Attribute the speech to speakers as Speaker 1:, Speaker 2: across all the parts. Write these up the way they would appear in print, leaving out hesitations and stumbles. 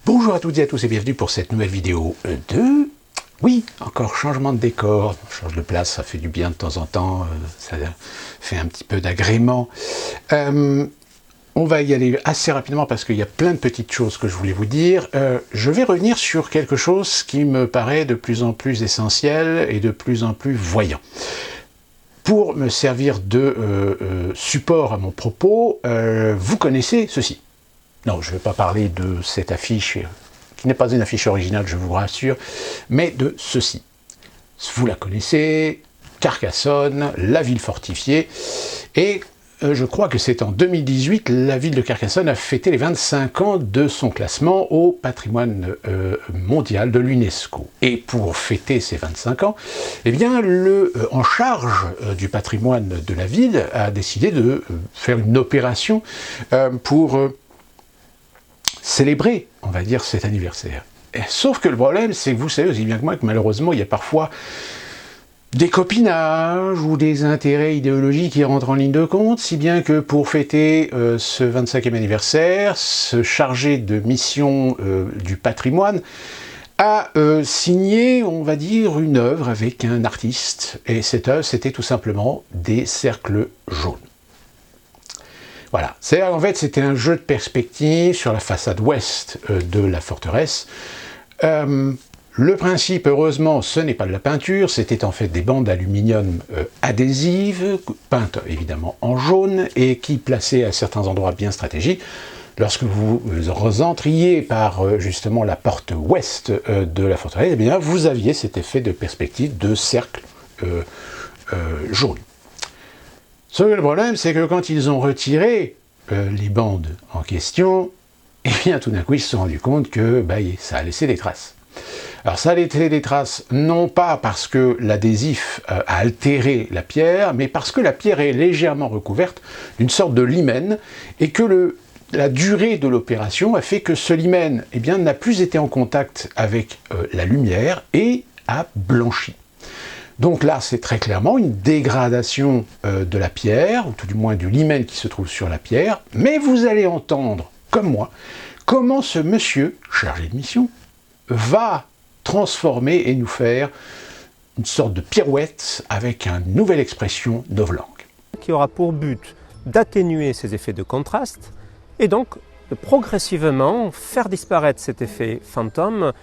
Speaker 1: Bonjour à toutes et à tous et bienvenue pour cette nouvelle vidéo de... Oui, encore changement de décor, on change de place, ça fait du bien de temps en temps, ça fait un petit peu d'agrément. On va y aller assez rapidement parce qu'il y a plein de petites choses que je voulais vous dire. Je vais revenir sur quelque chose qui me paraît de plus en plus essentiel et de plus en plus voyant. Pour me servir de support à mon propos, vous connaissez ceci. Non, je ne vais pas parler de cette affiche, qui n'est pas une affiche originale, je vous rassure, mais de ceci. Vous la connaissez, Carcassonne, la ville fortifiée, et je crois que c'est en 2018, la ville de Carcassonne a fêté les 25 ans de son classement au patrimoine mondial de l'UNESCO. Et pour fêter ces 25 ans, eh bien, en charge du patrimoine de la ville a décidé de faire une opération pour... célébrer, on va dire, cet anniversaire. Sauf que le problème, c'est que vous savez aussi bien que moi que malheureusement, il y a parfois des copinages ou des intérêts idéologiques qui rentrent en ligne de compte, si bien que pour fêter ce 25e anniversaire, se charger de mission du patrimoine a signé, on va dire, une œuvre avec un artiste. Et cette œuvre, c'était tout simplement des cercles jaunes. Voilà, en fait c'était un jeu de perspective sur la façade ouest de la forteresse. Le principe, heureusement, ce n'est pas de la peinture, c'était en fait des bandes d'aluminium adhésives, peintes évidemment en jaune, et qui placées à certains endroits bien stratégiques. Lorsque vous entriez par justement la porte ouest de la forteresse, eh bien, vous aviez cet effet de perspective de cercle jaune. Sauf que le problème, c'est que quand ils ont retiré les bandes en question, eh bien tout d'un coup ils se sont rendus compte que ça a laissé des traces. Alors ça a laissé des traces non pas parce que l'adhésif a altéré la pierre, mais parce que la pierre est légèrement recouverte d'une sorte de limen et que la durée de l'opération a fait que ce limen n'a plus été en contact avec la lumière et a blanchi. Donc là, c'est très clairement une dégradation de la pierre, ou tout du moins du limen qui se trouve sur la pierre, mais vous allez entendre, comme moi, comment ce monsieur, chargé de mission, va transformer et nous faire une sorte de pirouette avec une nouvelle expression novlangue.
Speaker 2: Qui aura pour but d'atténuer ces effets de contraste, et donc de progressivement faire disparaître cet effet fantôme.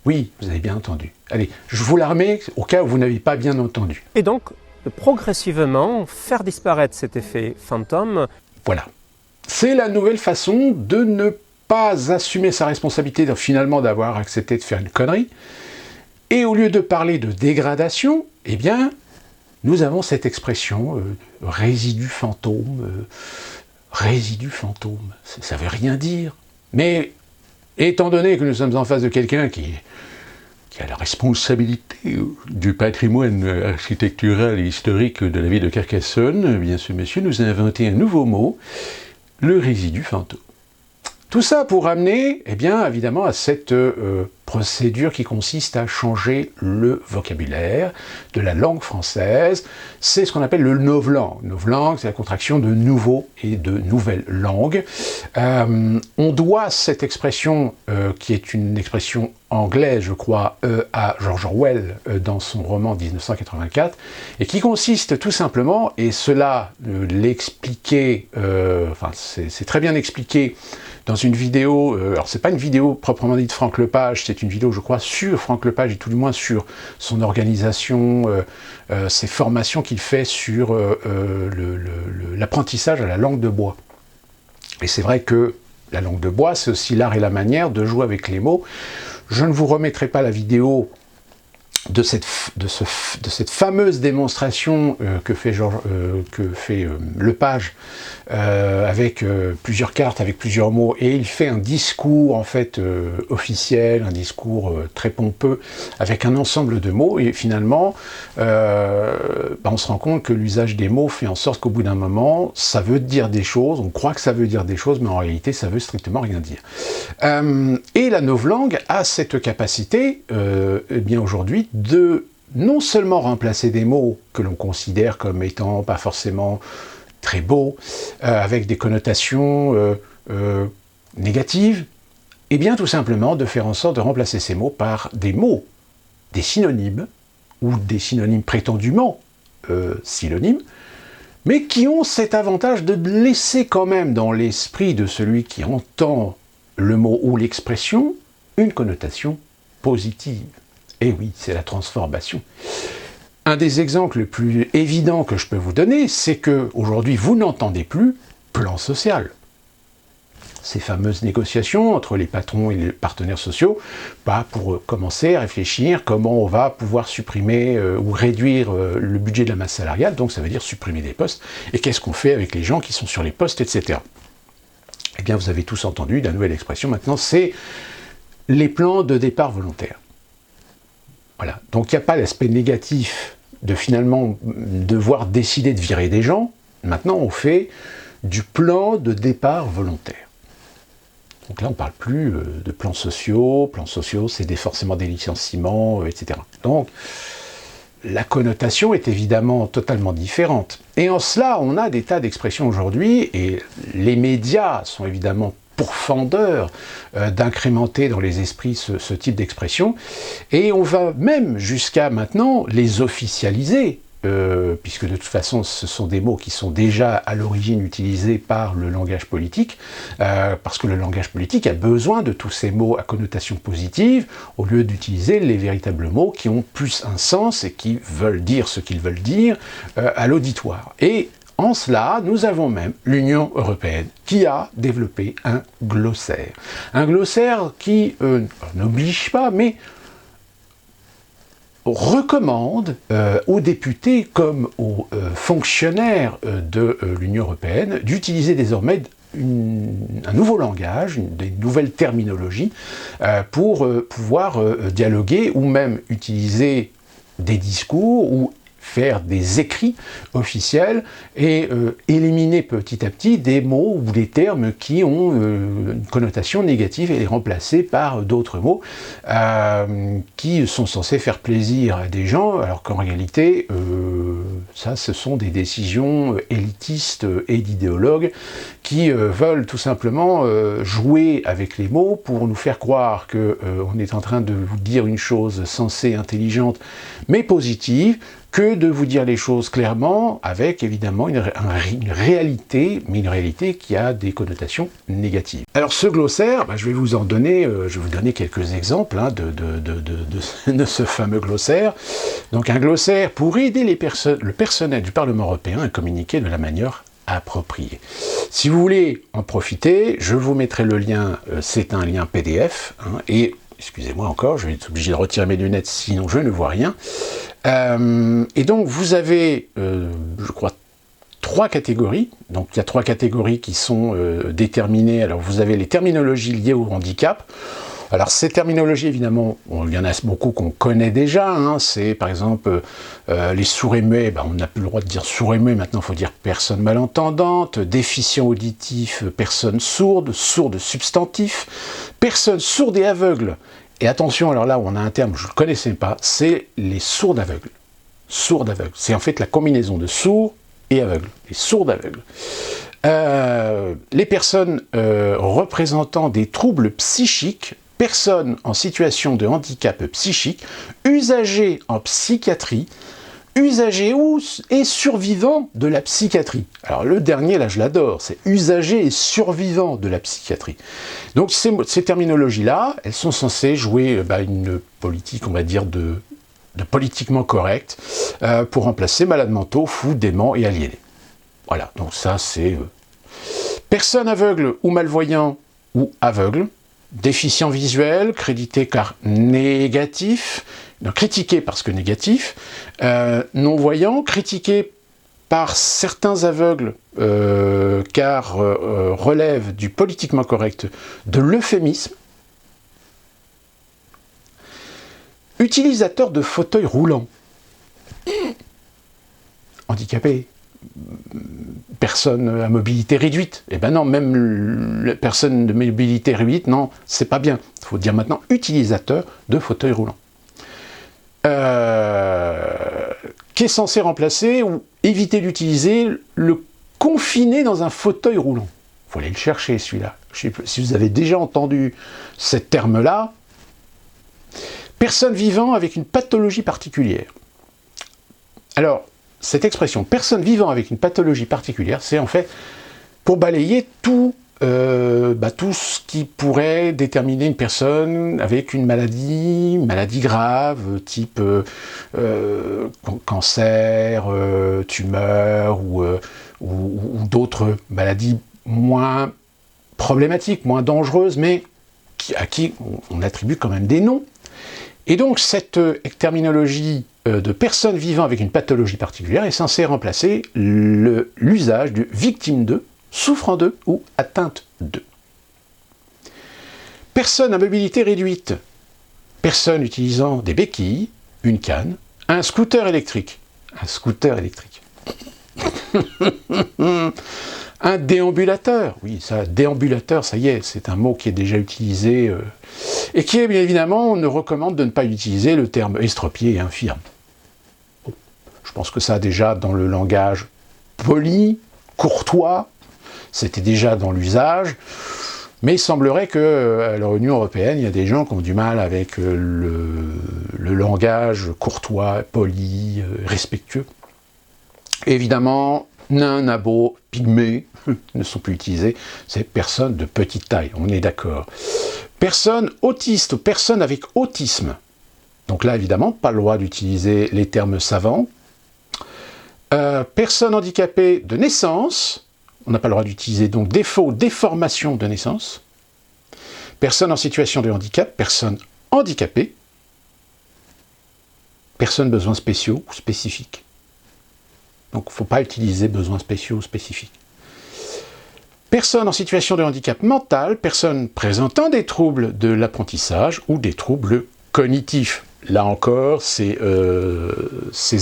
Speaker 1: Oui, vous avez bien entendu. Allez, je vous la remets au cas où vous n'avez pas bien entendu.
Speaker 2: Et donc, de progressivement faire disparaître cet effet fantôme.
Speaker 1: Voilà. C'est la nouvelle façon de ne pas assumer sa responsabilité finalement d'avoir accepté de faire une connerie. Et au lieu de parler de dégradation, eh bien, nous avons cette expression résidu fantôme. Résidu fantôme, ça veut rien dire. Mais étant donné que nous sommes en face de quelqu'un qui a la responsabilité du patrimoine architectural et historique de la ville de Carcassonne, eh bien ce monsieur nous a inventé un nouveau mot, le résidu fantôme. Tout ça pour amener, évidemment, à cette procédure qui consiste à changer le vocabulaire de la langue française. C'est ce qu'on appelle le novlangue. Novlangue, c'est la contraction de nouveau et de nouvelle langue. On doit cette expression, qui est une expression anglaise, je crois, à George Orwell dans son roman 1984, et qui consiste tout simplement, et cela l'expliquait, c'est très bien expliqué dans une vidéo, alors c'est pas une vidéo proprement dite de Franck Lepage, c'est une vidéo, je crois, sur Franck Lepage, et tout du moins sur son organisation, ses formations qu'il fait sur l'apprentissage à la langue de bois. Et c'est vrai que la langue de bois, c'est aussi l'art et la manière de jouer avec les mots. Je ne vous remettrai pas la vidéo de cette fameuse démonstration que fait Lepage avec plusieurs cartes, avec plusieurs mots, et il fait un discours en fait officiel, un discours très pompeux, avec un ensemble de mots, et finalement on se rend compte que l'usage des mots fait en sorte qu'au bout d'un moment, ça veut dire des choses, on croit que ça veut dire des choses, mais en réalité ça veut strictement rien dire. Et la novlangue a cette capacité, aujourd'hui, de non seulement remplacer des mots que l'on considère comme étant pas forcément très beaux, avec des connotations négatives, Eh bien, tout simplement, de faire en sorte de remplacer ces mots par des mots, des synonymes, ou des synonymes prétendument synonymes, mais qui ont cet avantage de laisser quand même dans l'esprit de celui qui entend le mot ou l'expression une connotation positive. Et oui, c'est la transformation. Un des exemples les plus évidents que je peux vous donner, c'est que aujourd'hui vous n'entendez plus plan social. Ces fameuses négociations entre les patrons et les partenaires sociaux, pour commencer à réfléchir comment on va pouvoir supprimer ou réduire le budget de la masse salariale, donc ça veut dire supprimer des postes, et qu'est-ce qu'on fait avec les gens qui sont sur les postes, etc. Eh bien, vous avez tous entendu la nouvelle expression maintenant, c'est les plans de départ volontaires. Voilà. Donc il n'y a pas l'aspect négatif de finalement devoir décider de virer des gens, maintenant on fait du plan de départ volontaire. Donc là, on ne parle plus de plans sociaux c'est forcément des licenciements, etc. Donc, la connotation est évidemment totalement différente. Et en cela, on a des tas d'expressions aujourd'hui, et les médias sont évidemment pourfendeurs d'incrémenter dans les esprits ce type d'expression, et on va même jusqu'à maintenant les officialiser, puisque de toute façon ce sont des mots qui sont déjà à l'origine utilisés par le langage politique, parce que le langage politique a besoin de tous ces mots à connotation positive, au lieu d'utiliser les véritables mots qui ont plus un sens et qui veulent dire ce qu'ils veulent dire à l'auditoire. Et en cela, nous avons même l'Union européenne qui a développé un glossaire. Un glossaire qui n'oblige pas, mais recommande aux députés comme aux fonctionnaires de l'Union européenne d'utiliser désormais un nouveau langage, des nouvelles terminologies pour pouvoir dialoguer ou même utiliser des discours ou faire des écrits officiels et éliminer petit à petit des mots ou des termes qui ont une connotation négative et les remplacer par d'autres mots qui sont censés faire plaisir à des gens, alors qu'en réalité, ça, ce sont des décisions élitistes et d'idéologues qui veulent tout simplement jouer avec les mots pour nous faire croire qu'on est en train de vous dire une chose sensée, intelligente, mais positive, que de vous dire les choses clairement, avec évidemment une réalité, mais une réalité qui a des connotations négatives. Alors ce glossaire, je vais vous en donner, je vais vous donner quelques exemples de ce fameux glossaire. Donc un glossaire pour aider le personnel du Parlement européen à communiquer de la manière appropriée. Si vous voulez en profiter, je vous mettrai le lien, c'est un lien PDF, et excusez-moi encore, je vais être obligé de retirer mes lunettes, sinon je ne vois rien. Et donc vous avez, je crois, 3 catégories. Donc il y a 3 catégories qui sont déterminées. Alors vous avez les terminologies liées au handicap. Alors ces terminologies, évidemment, il y en a beaucoup qu'on connaît déjà. C'est par exemple les sourds et muets, on n'a plus le droit de dire sourds et muets, maintenant il faut dire personne malentendante, déficient auditif, personne sourde, sourde substantif, personne sourde et aveugle. Et attention, alors là, on a un terme que je ne connaissais pas, c'est les sourds aveugles. Sourds aveugles. C'est en fait la combinaison de sourds et aveugles. Les sourds aveugles. Les personnes représentant des troubles psychiques, personnes en situation de handicap psychique, usagers en psychiatrie, usagers et survivants de la psychiatrie. Alors le dernier, là je l'adore, c'est usagers et survivants de la psychiatrie. Donc ces terminologies-là, elles sont censées jouer une politique, on va dire, de politiquement correcte, pour remplacer malades mentaux, fous, déments et aliénés. Voilà, donc ça c'est... Personnes aveugles ou malvoyants ou aveugles, déficient visuel, crédité car négatif, non, critiqué parce que négatif, non-voyant, critiqué par certains aveugles car relève du politiquement correct, de l'euphémisme, utilisateur de fauteuil roulant, handicapé, personne à mobilité réduite. Eh ben non, même les personnes de mobilité réduite, non, c'est pas bien. Il faut dire maintenant utilisateur de fauteuil roulant. Qui est censé remplacer ou éviter d'utiliser le confiné dans un fauteuil roulant. Il faut aller le chercher celui-là. Je ne sais pas si vous avez déjà entendu ce terme-là. Personne vivant avec une pathologie particulière. Alors, cette expression, personne vivant avec une pathologie particulière, c'est en fait pour balayer tout ce qui pourrait déterminer une personne avec une maladie grave, type cancer, tumeur ou d'autres maladies moins problématiques, moins dangereuses, mais à qui on attribue quand même des noms. Et donc cette terminologie de personne vivant avec une pathologie particulière est censée remplacer l'usage de victime de, souffrant de ou atteinte de. Personne à mobilité réduite. Personne utilisant des béquilles, une canne, un scooter électrique. Un scooter électrique. Un déambulateur. Oui, ça, déambulateur, ça y est, c'est un mot qui est déjà utilisé et qui, bien évidemment, on ne recommande de ne pas utiliser le terme estropié et infirme. Bon, je pense que ça, déjà, dans le langage poli, courtois, c'était déjà dans l'usage, mais il semblerait qu'à l'Union européenne, il y a des gens qui ont du mal avec le langage courtois, poli, respectueux. Évidemment, nains, nabots, pygmées ne sont plus utilisés, c'est personnes de petite taille, on est d'accord. Personne autiste ou personne avec autisme. Donc là, évidemment, pas le droit d'utiliser les termes savants. Personne handicapée de naissance, on n'a pas le droit d'utiliser donc défaut, déformation de naissance. Personne en situation de handicap, personne handicapée. Personne besoins spéciaux ou spécifiques. Donc il ne faut pas utiliser besoins spéciaux ou spécifiques. Personne en situation de handicap mental, personne présentant des troubles de l'apprentissage ou des troubles cognitifs. Là encore, ces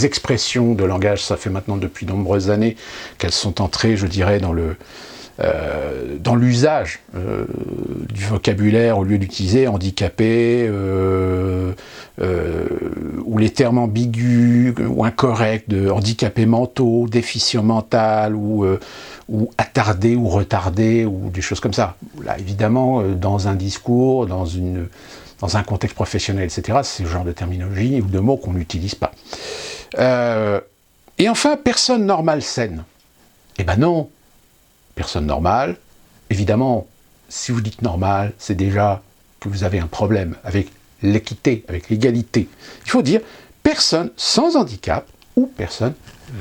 Speaker 1: expressions de langage, ça fait maintenant depuis de nombreuses années qu'elles sont entrées, je dirais, dans l'usage du vocabulaire au lieu d'utiliser handicapé ou les termes ambigus ou incorrects de handicapés mentaux, déficient mental ou attardé ou retardé ou des choses comme ça. Là, évidemment, dans un discours, dans un contexte professionnel, etc., c'est ce genre de terminologie ou de mots qu'on n'utilise pas. Et enfin, personne normale saine. Eh ben non, personne normale, évidemment, si vous dites normal, c'est déjà que vous avez un problème avec l'équité, avec l'égalité. Il faut dire personne sans handicap ou personne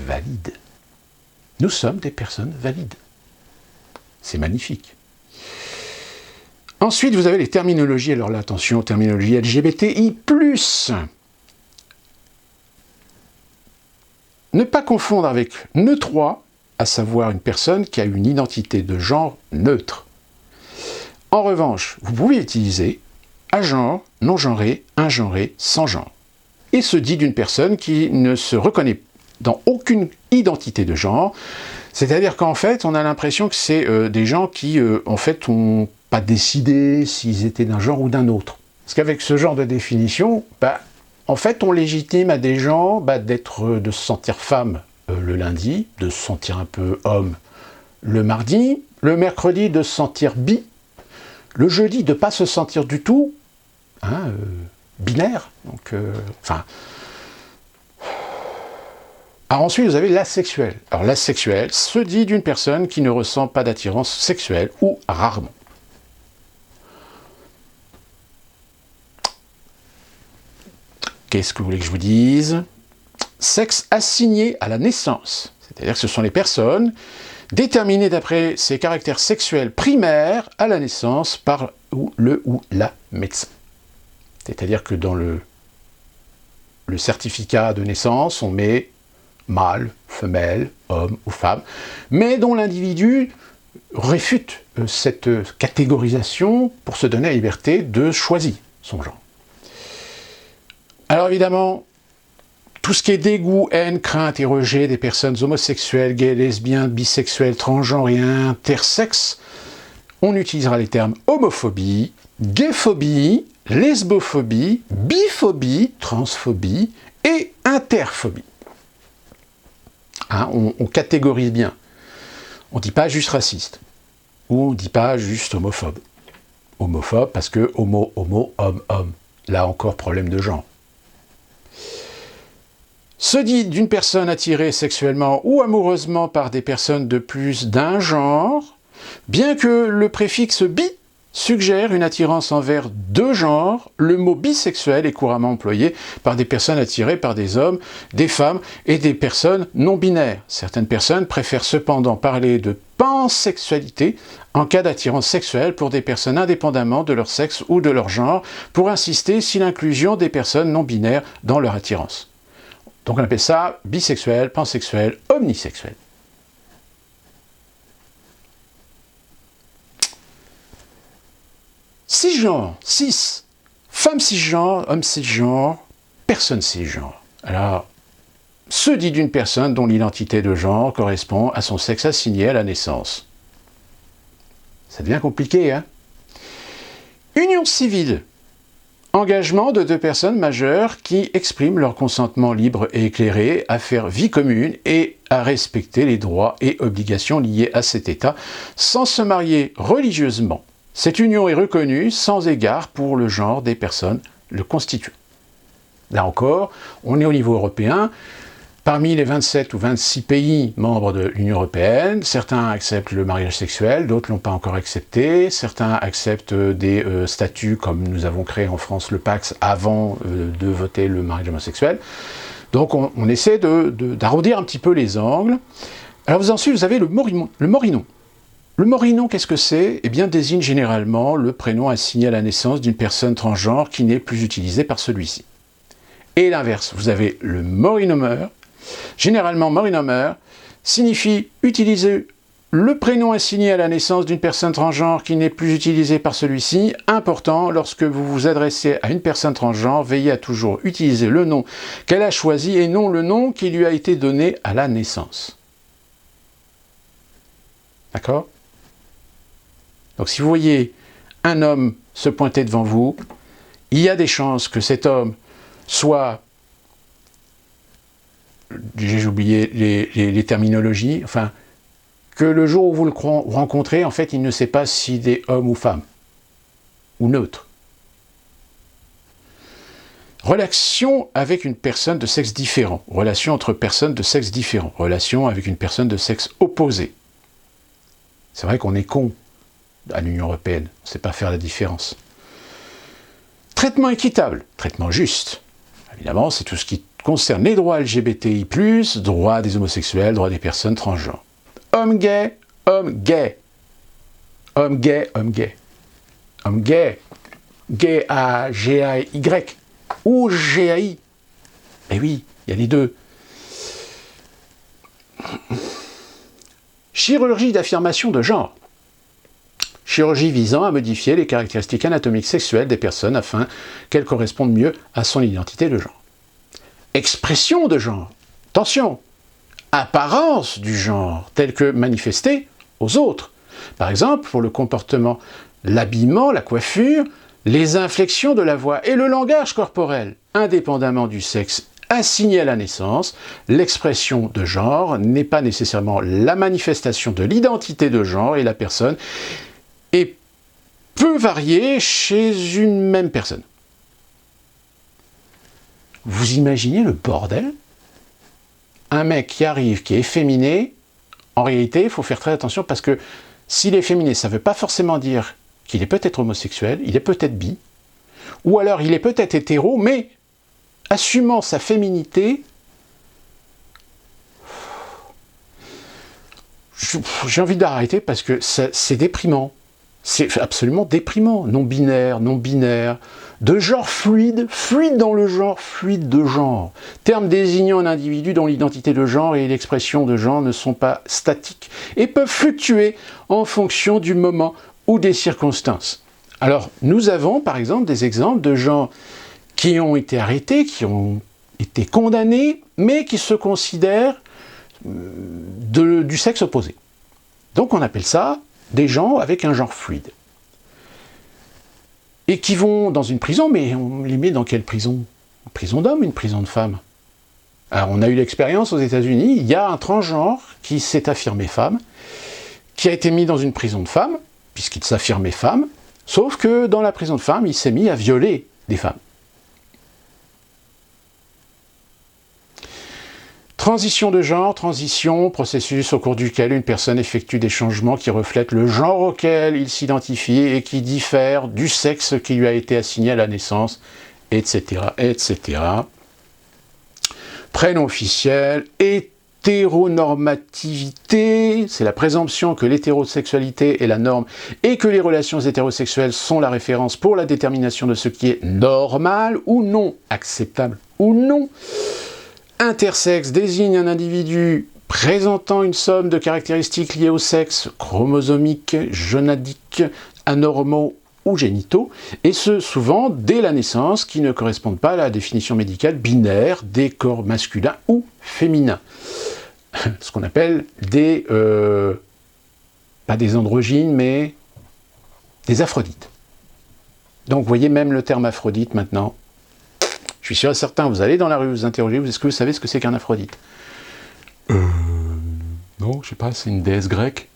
Speaker 1: valide. Nous sommes des personnes valides. C'est magnifique. Ensuite, vous avez les terminologies, alors là, attention, terminologie LGBTI+. Ne pas confondre avec neutre, à savoir une personne qui a une identité de genre neutre. En revanche, vous pouvez utiliser agenre, non-genré, ingenré, sans genre. Et se dit d'une personne qui ne se reconnaît dans aucune identité de genre, c'est-à-dire qu'en fait, on a l'impression que c'est des gens qui, en fait, n'ont pas décidé s'ils étaient d'un genre ou d'un autre. Parce qu'avec ce genre de définition, en fait, on légitime à des gens de se sentir femme le lundi, de se sentir un peu homme le mardi, le mercredi de se sentir bi, le jeudi de ne pas se sentir du tout, binaire. Donc, Alors ensuite, vous avez l'asexuel. Alors l'asexuel se dit d'une personne qui ne ressent pas d'attirance sexuelle ou rarement. Qu'est-ce que vous voulez que je vous dise ? Sexe assigné à la naissance. C'est-à-dire que ce sont les personnes déterminées d'après ses caractères sexuels primaires à la naissance par le ou la médecin. C'est-à-dire que dans le certificat de naissance, on met mâle, femelle, homme ou femme, mais dont l'individu réfute cette catégorisation pour se donner la liberté de choisir son genre. Alors évidemment, tout ce qui est dégoût, haine, crainte et rejet des personnes homosexuelles, gays, lesbiens, bisexuels, transgenres et intersexes, on utilisera les termes homophobie, gayphobie, lesbophobie, biphobie, transphobie et interphobie. On catégorise bien. On ne dit pas juste raciste. où on ne dit pas juste homophobe. Homophobe parce que homo, homme, homme. Là encore, problème de genre. Se dit d'une personne attirée sexuellement ou amoureusement par des personnes de plus d'un genre, bien que le préfixe bi suggère une attirance envers deux genres, le mot bisexuel est couramment employé par des personnes attirées par des hommes, des femmes et des personnes non binaires. Certaines personnes préfèrent cependant parler de pansexualité en cas d'attirance sexuelle pour des personnes indépendamment de leur sexe ou de leur genre, pour insister sur l'inclusion des personnes non binaires dans leur attirance. Donc on appelle ça bisexuel, pansexuel, omnisexuel. Cisgenre, cis, femme cisgenre, homme cisgenre, personne cisgenre. Alors, se dit d'une personne dont l'identité de genre correspond à son sexe assigné à la naissance. Ça devient compliqué, hein? Union civile. Engagement de deux personnes majeures qui expriment leur consentement libre et éclairé à faire vie commune et à respecter les droits et obligations liés à cet état sans se marier religieusement. Cette union est reconnue sans égard pour le genre des personnes le constituant. Là encore, on est au niveau européen. Parmi les 27 ou 26 pays membres de l'Union européenne, certains acceptent le mariage sexuel, d'autres ne l'ont pas encore accepté, certains acceptent des statuts comme nous avons créé en France le Pacs avant de voter le mariage homosexuel. Donc on essaie d'arrondir un petit peu les angles. Alors ensuite vous avez le morinon. Le morinon, qu'est-ce que c'est? Eh bien, désigne généralement le prénom assigné à la naissance d'une personne transgenre qui n'est plus utilisé par celui-ci. Et l'inverse, vous avez le morinomer. Généralement, morinomer signifie utiliser le prénom assigné à la naissance d'une personne transgenre qui n'est plus utilisé par celui-ci. Important, lorsque vous vous adressez à une personne transgenre, veillez à toujours utiliser le nom qu'elle a choisi et non le nom qui lui a été donné à la naissance. D'accord? Donc si vous voyez un homme se pointer devant vous, il y a des chances que cet homme soit, j'ai oublié les terminologies, enfin, que le jour où vous le rencontrez, en fait, il ne sait pas s'il est homme ou femme, ou neutre. Relation avec une personne de sexe différent, relation entre personnes de sexe différent, relation avec une personne de sexe opposé. C'est vrai qu'on est con à l'Union européenne, on ne sait pas faire la différence. Traitement équitable, traitement juste. Évidemment, c'est tout ce qui concerne les droits LGBTI+, droits des homosexuels, droits des personnes transgenres. Homme gay, homme gay. Homme gay, homme gay. Homme gay, gay A, G-A-Y, ou G-A-I. Eh oui, il y a les deux. Chirurgie d'affirmation de genre. Chirurgie visant à modifier les caractéristiques anatomiques sexuelles des personnes afin qu'elles correspondent mieux à son identité de genre. Expression de genre. Attention, apparence du genre, telle que manifestée aux autres. Par exemple, pour le comportement, l'habillement, la coiffure, les inflexions de la voix et le langage corporel, indépendamment du sexe assigné à la naissance, l'expression de genre n'est pas nécessairement la manifestation de l'identité de genre et la personne et peut varier chez une même personne. Vous imaginez le bordel? Un mec qui arrive, qui est efféminé, en réalité, il faut faire très attention parce que s'il est efféminé, ça ne veut pas forcément dire qu'il est peut-être homosexuel, il est peut-être bi, ou alors il est peut-être hétéro, mais assumant sa féminité, j'ai envie d'arrêter parce que c'est déprimant. C'est absolument déprimant. Non-binaire, de genre fluide, fluide dans le genre, fluide de genre. Terme désignant un individu dont l'identité de genre et l'expression de genre ne sont pas statiques et peuvent fluctuer en fonction du moment ou des circonstances. Alors, nous avons par exemple des exemples de gens qui ont été arrêtés, qui ont été condamnés, mais qui se considèrent du sexe opposé. Donc on appelle ça des gens avec un genre fluide. Et qui vont dans une prison, mais on les met dans quelle prison? Une prison d'hommes, une prison de femmes? Alors on a eu l'expérience aux États-Unis, il y a un transgenre qui s'est affirmé femme, qui a été mis dans une prison de femmes, puisqu'il s'affirmait femme, sauf que dans la prison de femmes, il s'est mis à violer des femmes. Transition de genre, transition, processus au cours duquel une personne effectue des changements qui reflètent le genre auquel il s'identifie et qui diffèrent du sexe qui lui a été assigné à la naissance, etc., etc. Prénom officiel, hétéronormativité, c'est la présomption que l'hétérosexualité est la norme et que les relations hétérosexuelles sont la référence pour la détermination de ce qui est normal ou non, acceptable ou non. Intersexe désigne un individu présentant une somme de caractéristiques liées au sexe, chromosomiques, gonadiques, anormaux ou génitaux, et ce souvent dès la naissance, qui ne correspondent pas à la définition médicale binaire des corps masculins ou féminins. Ce qu'on appelle des, pas des androgynes, mais des aphrodites. Donc vous voyez même le terme aphrodite maintenant. Je suis sûr et certain, vous allez dans la rue, vous interrogez, est-ce que vous savez ce que c'est qu'un aphrodite? Non, je sais pas, c'est une déesse grecque.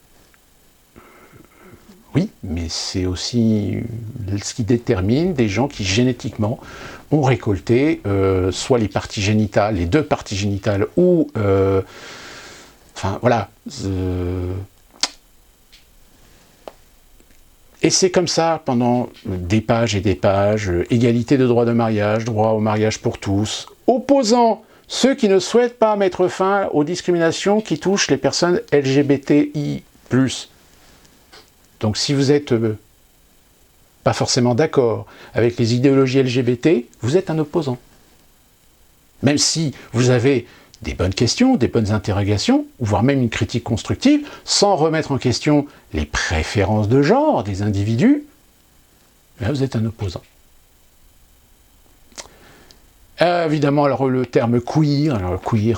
Speaker 1: Oui, mais c'est aussi ce qui détermine des gens qui génétiquement ont récolté soit les parties génitales, les deux parties génitales, ou enfin voilà. Et c'est comme ça pendant des pages et des pages, égalité de droit de mariage, droit au mariage pour tous, opposant ceux qui ne souhaitent pas mettre fin aux discriminations qui touchent les personnes LGBTI+. Donc si vous n'êtes pas forcément d'accord avec les idéologies LGBT, vous êtes un opposant. Même si vous avez des bonnes questions, des bonnes interrogations, voire même une critique constructive, sans remettre en question les préférences de genre des individus, là vous êtes un opposant. Évidemment, alors le terme queer,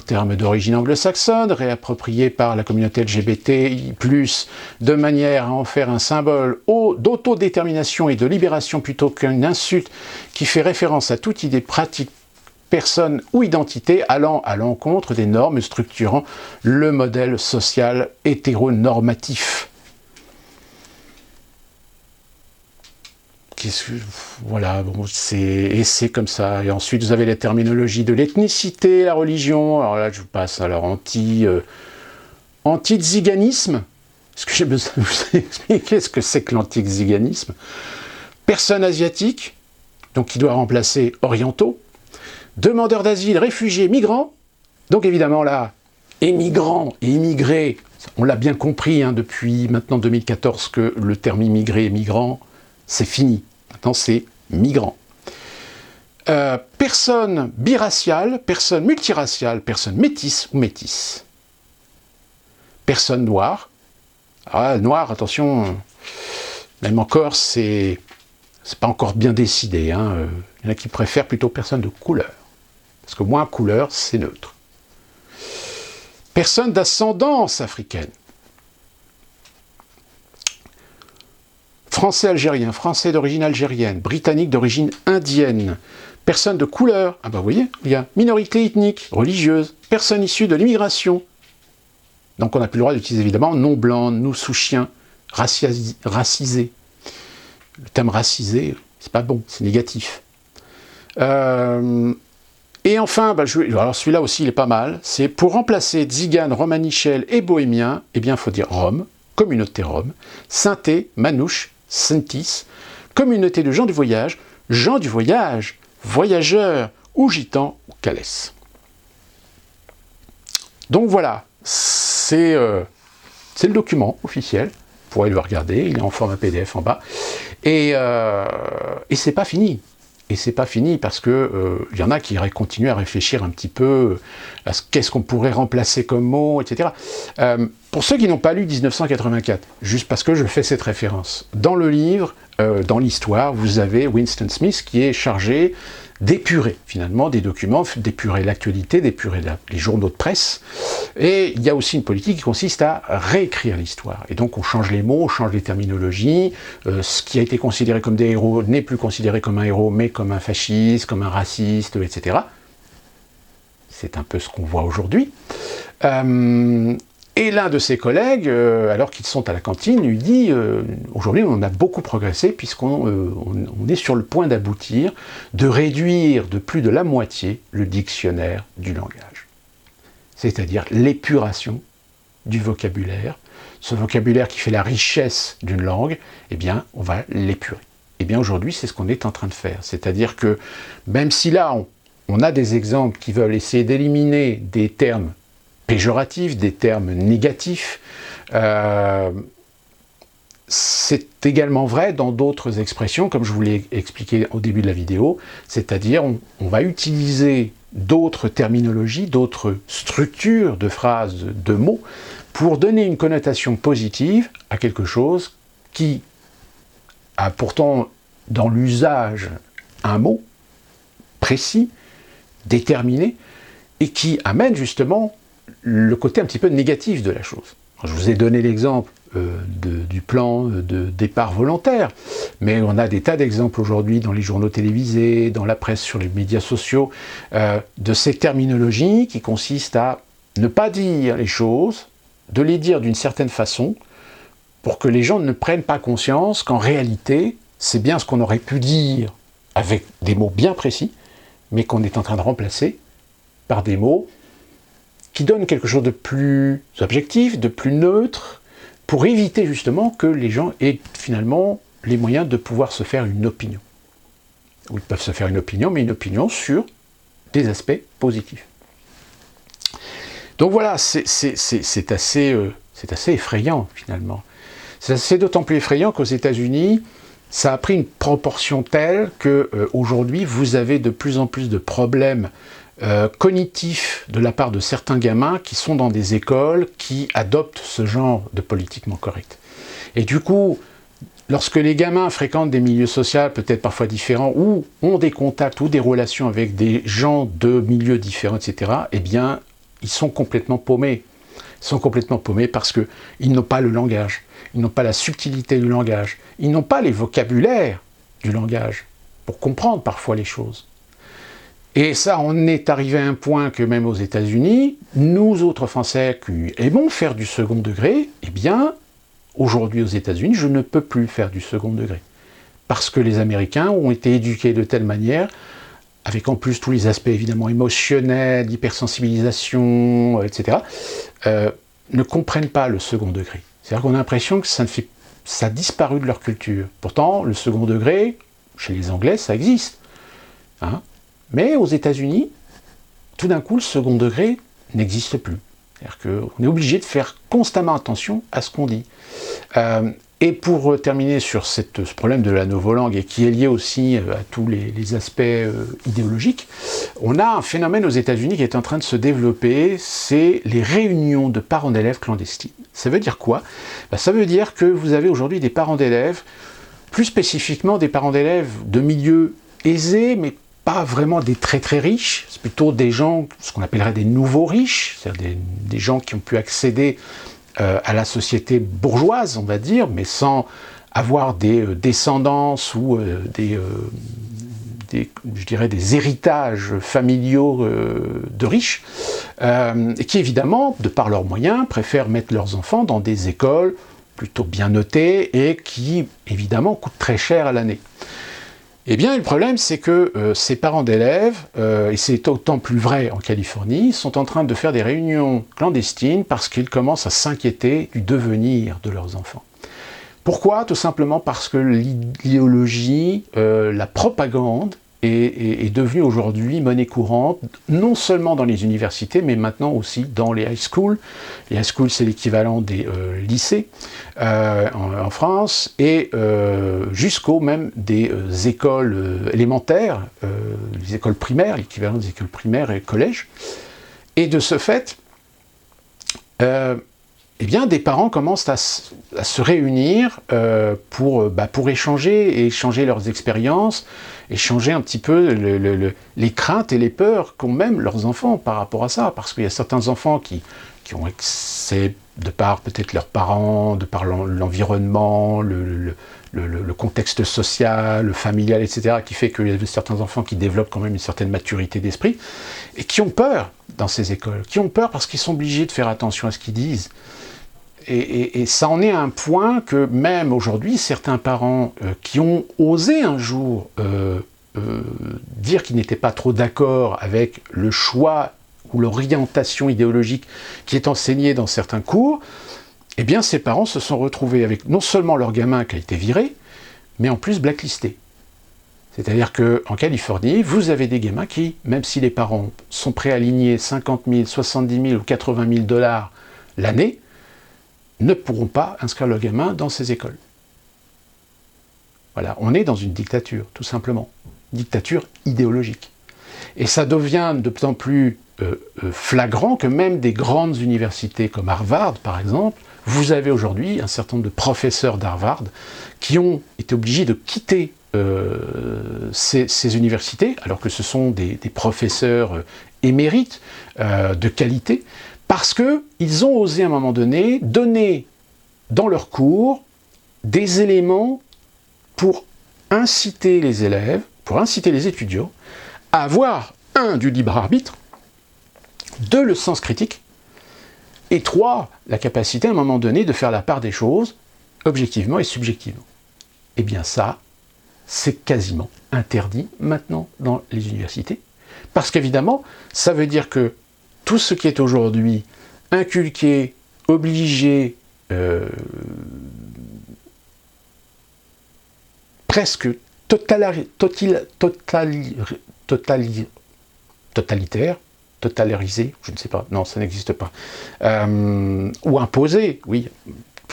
Speaker 1: terme d'origine anglo-saxonne, réapproprié par la communauté LGBTI+, de manière à en faire un symbole d'autodétermination et de libération plutôt qu'une insulte qui fait référence à toute idée pratique, personne ou identité allant à l'encontre des normes structurant le modèle social hétéronormatif. Voilà, bon, c'est comme ça. Et ensuite, vous avez la terminologie de l'ethnicité, la religion. Alors là, je vous passe à leur anti-ziganisme. Est-ce que j'ai besoin de vous expliquer ce que c'est que l'anti-ziganisme? Personne asiatique, donc qui doit remplacer orientaux. Demandeurs d'asile, réfugiés, migrants. Donc évidemment là, émigrants et immigrés, on l'a bien compris depuis maintenant 2014 que le terme immigré et migrant, c'est fini. Maintenant c'est migrant. Personne biraciale, personne multiraciale, personne métisse ou métisse. Personne noire. Ah, noir, attention, même encore, c'est pas encore bien décidé. Hein. Il y en a qui préfèrent plutôt personne de couleur. Parce que moins couleur, c'est neutre. Personne d'ascendance africaine. Français algérien, français d'origine algérienne, britannique d'origine indienne. Personne de couleur. Ah bah vous voyez, il y a minorité ethnique, religieuse, personne issue de l'immigration. Donc on n'a plus le droit d'utiliser évidemment non blanc, nous sous-chiens, racisé. Le terme racisé, c'est pas bon, c'est négatif. Et enfin, alors celui-là aussi il est pas mal, c'est pour remplacer Tziganes, Romanichel et Bohémiens, eh bien il faut dire Rome, communauté Rome, Synthé, Manouche, Sentis, communauté de gens du voyage, voyageurs ou gitans ou calès. Donc voilà, c'est le document officiel, vous pourrez le regarder, il est en format PDF en bas, et c'est pas fini. Et c'est pas fini parce que y en a qui continuent à réfléchir un petit peu à qu'est-ce qu'on pourrait remplacer comme mot, etc. Pour ceux qui n'ont pas lu 1984, juste parce que je fais cette référence, dans le livre, dans l'histoire, vous avez Winston Smith qui est chargé d'épurer finalement des documents, d'épurer l'actualité, d'épurer les journaux de presse. Et il y a aussi une politique qui consiste à réécrire l'histoire. Et donc on change les mots, on change les terminologies. Ce qui a été considéré comme des héros n'est plus considéré comme un héros, mais comme un fasciste, comme un raciste, etc. C'est un peu ce qu'on voit aujourd'hui. Et l'un de ses collègues, alors qu'ils sont à la cantine, lui dit aujourd'hui on a beaucoup progressé puisqu'on est sur le point d'aboutir, de réduire de plus de la moitié le dictionnaire du langage. C'est-à-dire l'épuration du vocabulaire. Ce vocabulaire qui fait la richesse d'une langue, eh bien on va l'épurer. Eh bien aujourd'hui c'est ce qu'on est en train de faire. C'est-à-dire que même si là on a des exemples qui veulent essayer d'éliminer des termes péjoratifs, des termes négatifs. C'est également vrai dans d'autres expressions, comme je vous l'ai expliqué au début de la vidéo, c'est-à-dire on va utiliser d'autres terminologies, d'autres structures de phrases, de mots, pour donner une connotation positive à quelque chose qui a pourtant dans l'usage un mot précis, déterminé, et qui amène justement le côté un petit peu négatif de la chose. Je vous ai donné l'exemple du plan de départ volontaire, mais on a des tas d'exemples aujourd'hui dans les journaux télévisés, dans la presse, sur les médias sociaux, de ces terminologies qui consistent à ne pas dire les choses, de les dire d'une certaine façon, pour que les gens ne prennent pas conscience qu'en réalité, c'est bien ce qu'on aurait pu dire avec des mots bien précis, mais qu'on est en train de remplacer par des mots qui donnent quelque chose de plus objectif, de plus neutre, pour éviter justement que les gens aient finalement les moyens de pouvoir se faire une opinion. Ou ils peuvent se faire une opinion, mais une opinion sur des aspects positifs. Donc voilà, c'est assez effrayant finalement. C'est d'autant plus effrayant qu'aux États-Unis, ça a pris une proportion telle qu'aujourd'hui, vous avez de plus en plus de problèmes cognitifs de la part de certains gamins qui sont dans des écoles qui adoptent ce genre de politiquement correct. Et du coup, lorsque les gamins fréquentent des milieux sociaux peut-être parfois différents, ou ont des contacts ou des relations avec des gens de milieux différents, etc., eh bien, ils sont complètement paumés. Ils sont complètement paumés parce qu'ils n'ont pas le langage, ils n'ont pas la subtilité du langage, ils n'ont pas les vocabulaires du langage pour comprendre parfois les choses. Et ça, on est arrivé à un point que même aux États-Unis, nous autres Français qui aimons faire du second degré, eh bien, aujourd'hui aux États-Unis, je ne peux plus faire du second degré. Parce que les Américains ont été éduqués de telle manière, avec en plus tous les aspects évidemment émotionnels, d'hypersensibilisation, etc., ne comprennent pas le second degré. C'est-à-dire qu'on a l'impression que ça a disparu de leur culture. Pourtant, le second degré, chez les Anglais, ça existe. Hein ? Mais aux États-Unis, tout d'un coup, le second degré n'existe plus. C'est-à-dire qu'on est obligé de faire constamment attention à ce qu'on dit. Et pour terminer sur ce problème de la novolangue, et qui est lié aussi à tous les aspects idéologiques, on a un phénomène aux États-Unis qui est en train de se développer, c'est les réunions de parents d'élèves clandestines. Ça veut dire quoi ? Ça veut dire que vous avez aujourd'hui des parents d'élèves, plus spécifiquement des parents d'élèves de milieux aisés, mais pas vraiment des très très riches, c'est plutôt des gens, ce qu'on appellerait des nouveaux riches, c'est-à-dire des gens qui ont pu accéder à la société bourgeoise, on va dire, mais sans avoir des descendances ou je dirais des héritages familiaux de riches, et qui évidemment, de par leurs moyens, préfèrent mettre leurs enfants dans des écoles plutôt bien notées et qui évidemment coûtent très cher à l'année. Eh bien, le problème, c'est que ces parents d'élèves, et c'est d'autant plus vrai en Californie, sont en train de faire des réunions clandestines parce qu'ils commencent à s'inquiéter du devenir de leurs enfants. Pourquoi ? Tout simplement parce que l'idéologie, la propagande, est devenue aujourd'hui monnaie courante, non seulement dans les universités, mais maintenant aussi dans les high schools. Les high schools, c'est l'équivalent des lycées en France, et jusqu'au même des écoles élémentaires, les écoles primaires, l'équivalent des écoles primaires et collèges. Et de ce fait, eh bien, des parents commencent à se réunir pour échanger et échanger leurs expériences, échanger un petit peu les craintes et les peurs qu'ont même leurs enfants par rapport à ça. Parce qu'il y a certains enfants qui ont accès, de par peut-être leurs parents, de par l'environnement, le contexte social, familial, etc., qui fait qu'il y a certains enfants qui développent quand même une certaine maturité d'esprit, et qui ont peur dans ces écoles, qui ont peur parce qu'ils sont obligés de faire attention à ce qu'ils disent. Et ça en est à un point que même aujourd'hui, certains parents qui ont osé un jour dire qu'ils n'étaient pas trop d'accord avec le choix ou l'orientation idéologique qui est enseignée dans certains cours, eh bien ces parents se sont retrouvés avec non seulement leur gamin qui a été viré, mais en plus blacklisté. C'est-à-dire qu'en Californie, vous avez des gamins qui, même si les parents sont prêts à aligner 50 000, 70 000 ou 80 000 dollars l'année, ne pourront pas inscrire leur gamin dans ces écoles. Voilà, on est dans une dictature, tout simplement. Dictature idéologique. Et ça devient de plus en plus flagrant que même des grandes universités comme Harvard, par exemple, vous avez aujourd'hui un certain nombre de professeurs d'Harvard qui ont été obligés de quitter ces universités, alors que ce sont des professeurs émérites de qualité, parce qu'ils ont osé à un moment donné donner dans leurs cours des éléments pour inciter les élèves, pour inciter les étudiants à avoir, du libre arbitre, 2, le sens critique, et 3, la capacité à un moment donné de faire la part des choses objectivement et subjectivement. Eh bien ça, c'est quasiment interdit maintenant dans les universités, parce qu'évidemment, ça veut dire que tout ce qui est aujourd'hui inculqué, obligé, presque totalitaire, totalarisé, je ne sais pas, non, ça n'existe pas, ou imposé, oui,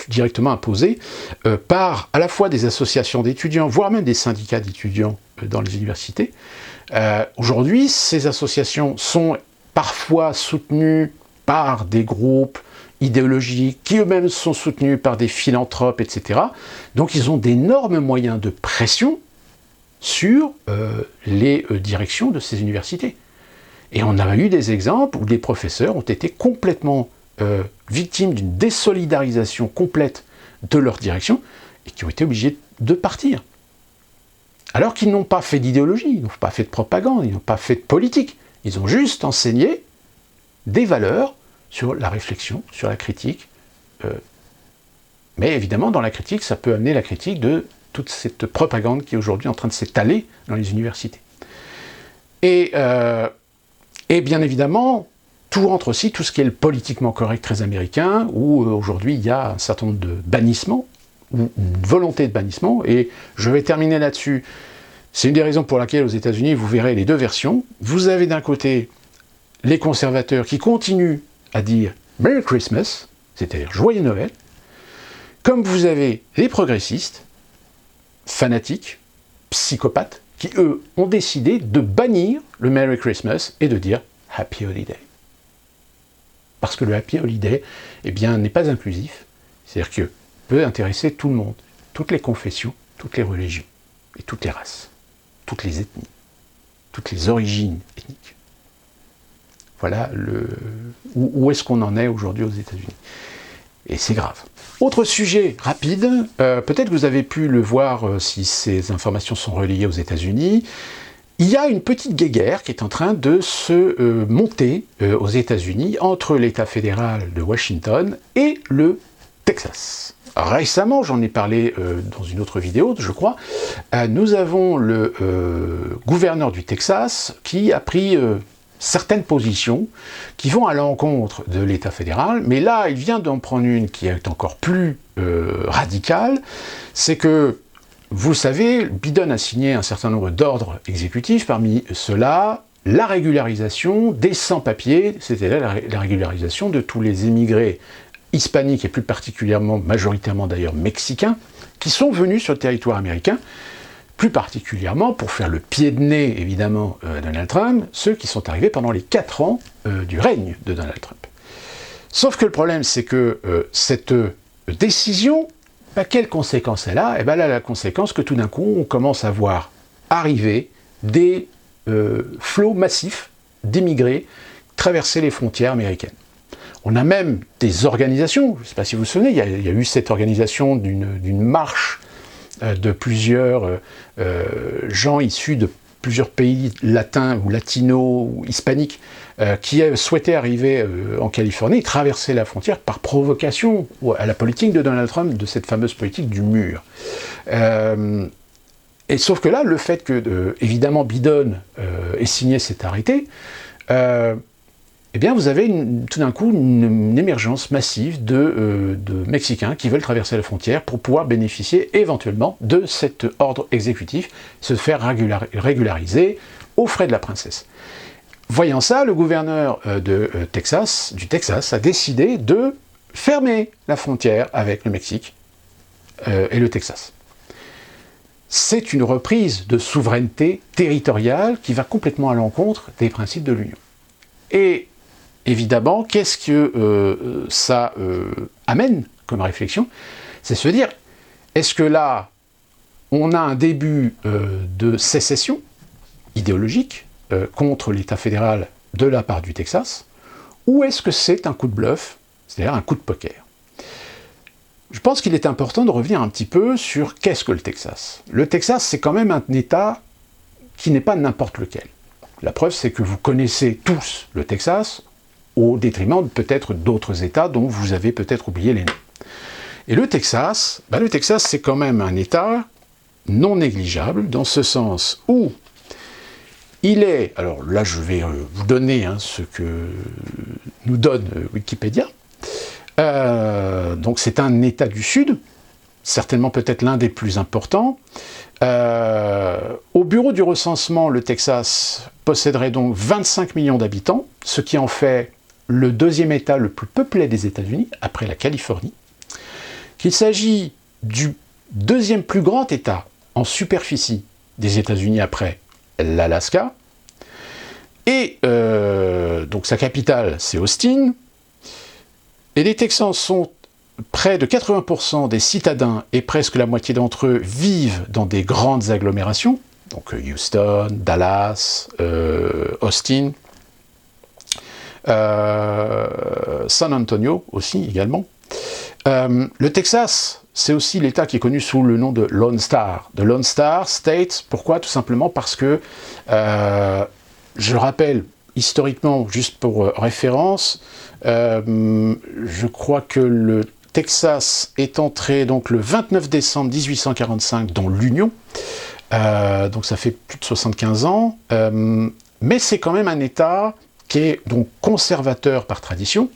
Speaker 1: directement imposé, par à la fois des associations d'étudiants, voire même des syndicats d'étudiants dans les universités. Aujourd'hui, ces associations sont parfois soutenues par des groupes idéologiques, qui eux-mêmes sont soutenus par des philanthropes, etc. Donc ils ont d'énormes moyens de pression sur les directions de ces universités. Et on a eu des exemples où des professeurs ont été complètement victimes d'une désolidarisation complète de leur direction et qui ont été obligés de partir. Alors qu'ils n'ont pas fait d'idéologie, ils n'ont pas fait de propagande, ils n'ont pas fait de politique. Ils ont juste enseigné des valeurs sur la réflexion, sur la critique. Mais évidemment, dans la critique, ça peut amener la critique de toute cette propagande qui est aujourd'hui en train de s'étaler dans les universités. Et bien évidemment, tout rentre aussi, tout ce qui est le politiquement correct très américain, où aujourd'hui il y a un certain nombre de bannissements, ou une volonté de bannissement, et je vais terminer là-dessus. C'est une des raisons pour laquelle aux États-Unis, vous verrez les deux versions. Vous avez d'un côté les conservateurs qui continuent à dire « Merry Christmas », c'est-à-dire « Joyeux Noël », comme vous avez les progressistes, fanatiques, psychopathes, qui eux ont décidé de bannir le Merry Christmas et de dire « Happy Holiday ». Parce que le Happy Holiday, eh bien, n'est pas inclusif, c'est-à-dire que peut intéresser tout le monde, toutes les confessions, toutes les religions, et toutes les races, toutes les ethnies, toutes les origines ethniques. Voilà où est-ce qu'on en est aujourd'hui aux États-Unis. Et c'est grave. Autre sujet rapide, peut-être que vous avez pu le voir si ces informations sont relayées aux États-Unis. Il y a une petite guéguerre qui est en train de se monter aux États-Unis entre l'État fédéral de Washington et le Texas. Récemment, j'en ai parlé dans une autre vidéo, je crois, nous avons le gouverneur du Texas qui a pris certaines positions qui vont à l'encontre de l'État fédéral, mais là, il vient d'en prendre une qui est encore plus radicale, c'est que, vous savez, Biden a signé un certain nombre d'ordres exécutifs, parmi ceux-là, la régularisation des sans-papiers, c'est-à-dire la régularisation de tous les émigrés hispaniques et plus particulièrement, majoritairement d'ailleurs, mexicains, qui sont venus sur le territoire américain, plus particulièrement pour faire le pied de nez, évidemment, à Donald Trump, ceux qui sont arrivés pendant les 4 ans du règne de Donald Trump. Sauf que le problème, c'est que cette décision, quelle conséquence elle a ? Eh bien, elle a la conséquence que tout d'un coup, on commence à voir arriver des flots massifs d'émigrés traverser les frontières américaines. On a même des organisations, je ne sais pas si vous vous souvenez, il y a eu cette organisation d'une marche de plusieurs gens issus de plusieurs pays latins ou latinos ou hispaniques qui souhaitaient arriver en Californie et traverser la frontière par provocation à la politique de Donald Trump, de cette fameuse politique du mur. Et sauf que là, le fait que, évidemment, Biden ait signé cet arrêté, eh bien, vous avez tout d'un coup une émergence massive de Mexicains qui veulent traverser la frontière pour pouvoir bénéficier éventuellement de cet ordre exécutif, se faire régulariser aux frais de la princesse. Voyant ça, le gouverneur du Texas a décidé de fermer la frontière avec le Mexique et le Texas. C'est une reprise de souveraineté territoriale qui va complètement à l'encontre des principes de l'Union. Et évidemment, qu'est-ce que ça amène comme réflexion? C'est se dire, est-ce que là, on a un début de sécession idéologique contre l'État fédéral de la part du Texas, ou est-ce que c'est un coup de bluff, c'est-à-dire un coup de poker? Je pense qu'il est important de revenir un petit peu sur qu'est-ce que le Texas. Le Texas, c'est quand même un État qui n'est pas n'importe lequel. La preuve, c'est que vous connaissez tous le Texas, au détriment peut-être d'autres États dont vous avez peut-être oublié les noms. Et le Texas, c'est quand même un État non négligeable, dans ce sens où il est, alors là je vais vous donner ce que nous donne Wikipédia, donc c'est un État du Sud, certainement peut-être l'un des plus importants. Au bureau du recensement, le Texas posséderait donc 25 millions d'habitants, ce qui en fait le deuxième État le plus peuplé des États-Unis, après la Californie, qu'il s'agit du deuxième plus grand État en superficie des États-Unis après l'Alaska, et donc sa capitale c'est Austin, et les Texans sont près de 80% des citadins et presque la moitié d'entre eux vivent dans des grandes agglomérations, donc Houston, Dallas, Austin, San Antonio aussi également. Le Texas, c'est aussi l'État qui est connu sous le nom de Lone Star. De Lone Star State, pourquoi? Tout simplement parce que, je le rappelle, historiquement, juste pour référence, je crois que le Texas est entré donc le 29 décembre 1845 dans l'Union, donc ça fait plus de 75 ans, mais c'est quand même un État qui est donc conservateur par tradition,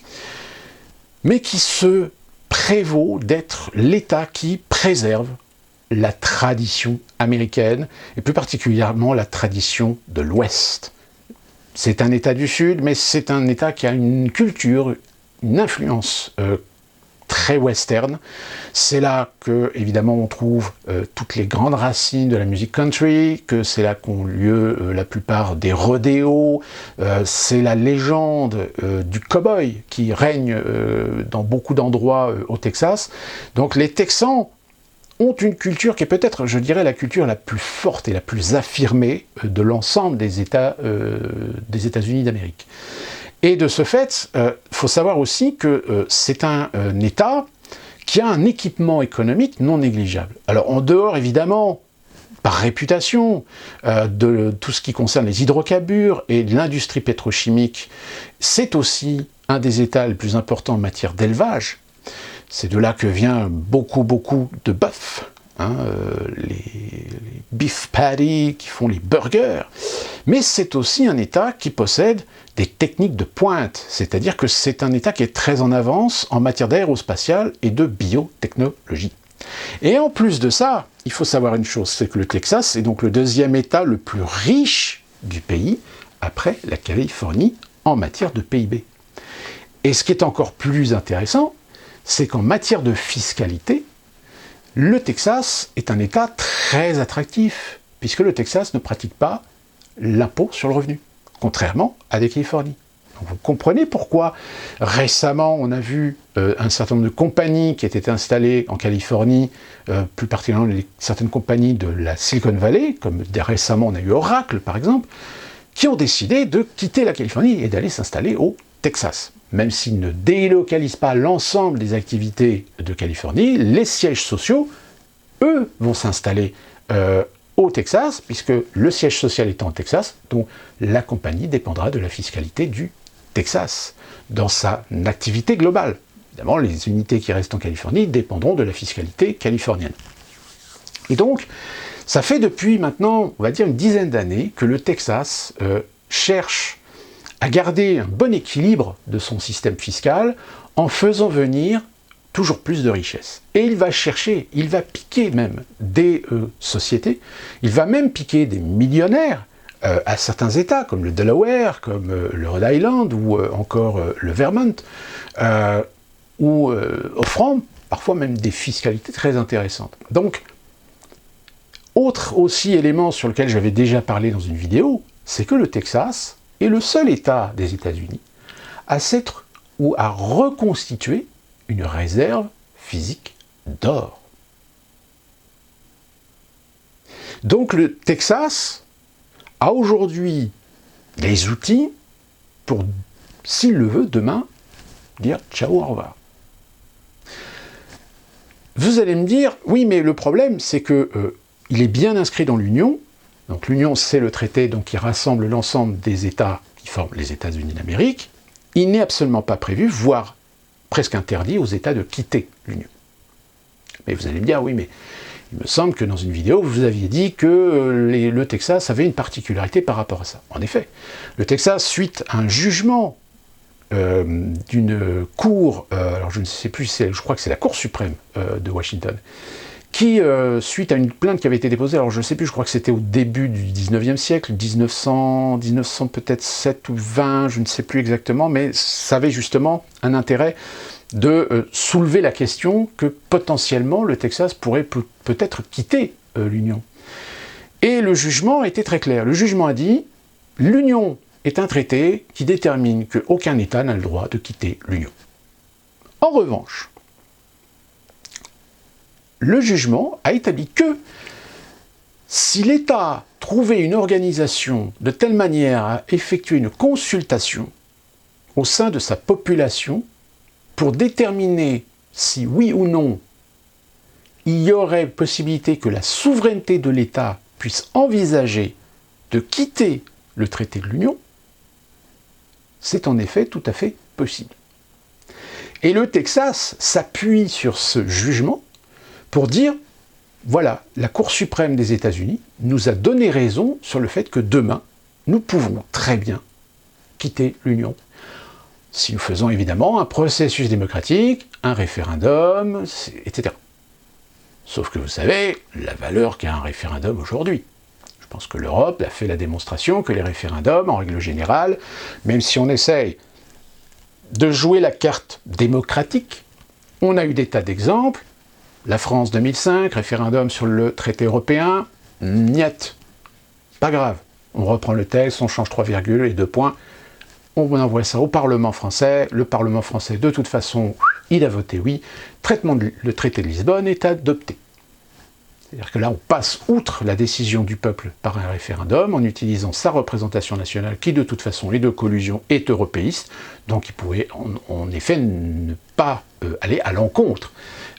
Speaker 1: mais qui se prévaut d'être l'État qui préserve la tradition américaine, et plus particulièrement la tradition de l'Ouest. C'est un État du Sud, mais c'est un État qui a une culture, une influence très western. C'est là que, évidemment, on trouve toutes les grandes racines de la musique country, que c'est là qu'ont lieu la plupart des rodéos, c'est la légende du cow-boy qui règne dans beaucoup d'endroits au Texas. Donc les Texans ont une culture qui est peut-être, je dirais, la culture la plus forte et la plus affirmée de l'ensemble des États-Unis d'Amérique. Et de ce fait, faut savoir aussi que c'est un État qui a un équipement économique non négligeable. Alors en dehors, évidemment, par réputation, de tout ce qui concerne les hydrocarbures et l'industrie pétrochimique, c'est aussi un des États les plus importants en matière d'élevage. C'est de là que vient beaucoup de bœuf, les beef patty qui font les burgers. Mais c'est aussi un État qui possède des techniques de pointe, c'est-à-dire que c'est un État qui est très en avance en matière d'aérospatiale et de biotechnologie. Et en plus de ça, il faut savoir une chose, c'est que le Texas est donc le deuxième État le plus riche du pays, après la Californie, en matière de PIB. Et ce qui est encore plus intéressant, c'est qu'en matière de fiscalité, le Texas est un État très attractif, puisque le Texas ne pratique pas l'impôt sur le revenu, contrairement à la Californie. Donc vous comprenez pourquoi récemment on a vu un certain nombre de compagnies qui étaient installées en Californie, plus particulièrement certaines compagnies de la Silicon Valley, comme récemment on a eu Oracle par exemple, qui ont décidé de quitter la Californie et d'aller s'installer au Texas. Même s'ils ne délocalisent pas l'ensemble des activités de Californie, les sièges sociaux eux vont s'installer au Texas, puisque le siège social étant au Texas, donc la compagnie dépendra de la fiscalité du Texas, dans sa activité globale. Évidemment, les unités qui restent en Californie dépendront de la fiscalité californienne. Et donc, ça fait depuis maintenant, on va dire, une dizaine d'années que le Texas cherche à garder un bon équilibre de son système fiscal en faisant venir toujours plus de richesses. Et il va chercher, il va piquer même des sociétés, il va même piquer des millionnaires à certains États, comme le Delaware, comme le Rhode Island, ou encore le Vermont, ou offrant parfois même des fiscalités très intéressantes. Donc, autre aussi élément sur lequel j'avais déjà parlé dans une vidéo, c'est que le Texas est le seul État des États-Unis à s'être ou à reconstituer une réserve physique d'or. Donc le Texas a aujourd'hui les outils pour, s'il le veut, demain, dire ciao, au revoir. Vous allez me dire, oui, mais le problème, c'est que il est bien inscrit dans l'Union. Donc l'Union, c'est le traité donc, qui rassemble l'ensemble des États qui forment les États-Unis d'Amérique. Il n'est absolument pas prévu, voire presque interdit aux États de quitter l'Union. Mais vous allez me dire, oui, mais il me semble que dans une vidéo, vous aviez dit que le Texas avait une particularité par rapport à ça. En effet, le Texas, suite à un jugement d'une cour, alors je ne sais plus, je crois que c'est la Cour suprême de Washington, qui, suite à une plainte qui avait été déposée, alors je ne sais plus, je crois que c'était au début du 19e siècle, 1900 peut-être 7 ou 20, je ne sais plus exactement, mais ça avait justement un intérêt de soulever la question que potentiellement le Texas pourrait peut-être quitter l'Union. Et le jugement était très clair. Le jugement a dit « l'Union est un traité qui détermine qu'aucun État n'a le droit de quitter l'Union ». En revanche, le jugement a établi que si l'État trouvait une organisation de telle manière à effectuer une consultation au sein de sa population pour déterminer si oui ou non il y aurait possibilité que la souveraineté de l'État puisse envisager de quitter le traité de l'Union, c'est en effet tout à fait possible. Et le Texas s'appuie sur ce jugement pour dire, voilà, la Cour suprême des États-Unis nous a donné raison sur le fait que demain, nous pouvons très bien quitter l'Union. Si nous faisons évidemment un processus démocratique, un référendum, etc. Sauf que vous savez, la valeur qu'a un référendum aujourd'hui. Je pense que l'Europe a fait la démonstration que les référendums, en règle générale, même si on essaye de jouer la carte démocratique, on a eu des tas d'exemples. La France 2005, référendum sur le traité européen, niet. Pas grave. On reprend le texte, on change 3 virgules et 2 points. On envoie ça au Parlement français. Le Parlement français, de toute façon, il a voté oui. Le traité de Lisbonne est adopté. C'est-à-dire que là, on passe outre la décision du peuple par un référendum en utilisant sa représentation nationale qui, de toute façon, est de collusion, est européiste. Donc, il pouvait, en effet, ne pas aller à l'encontre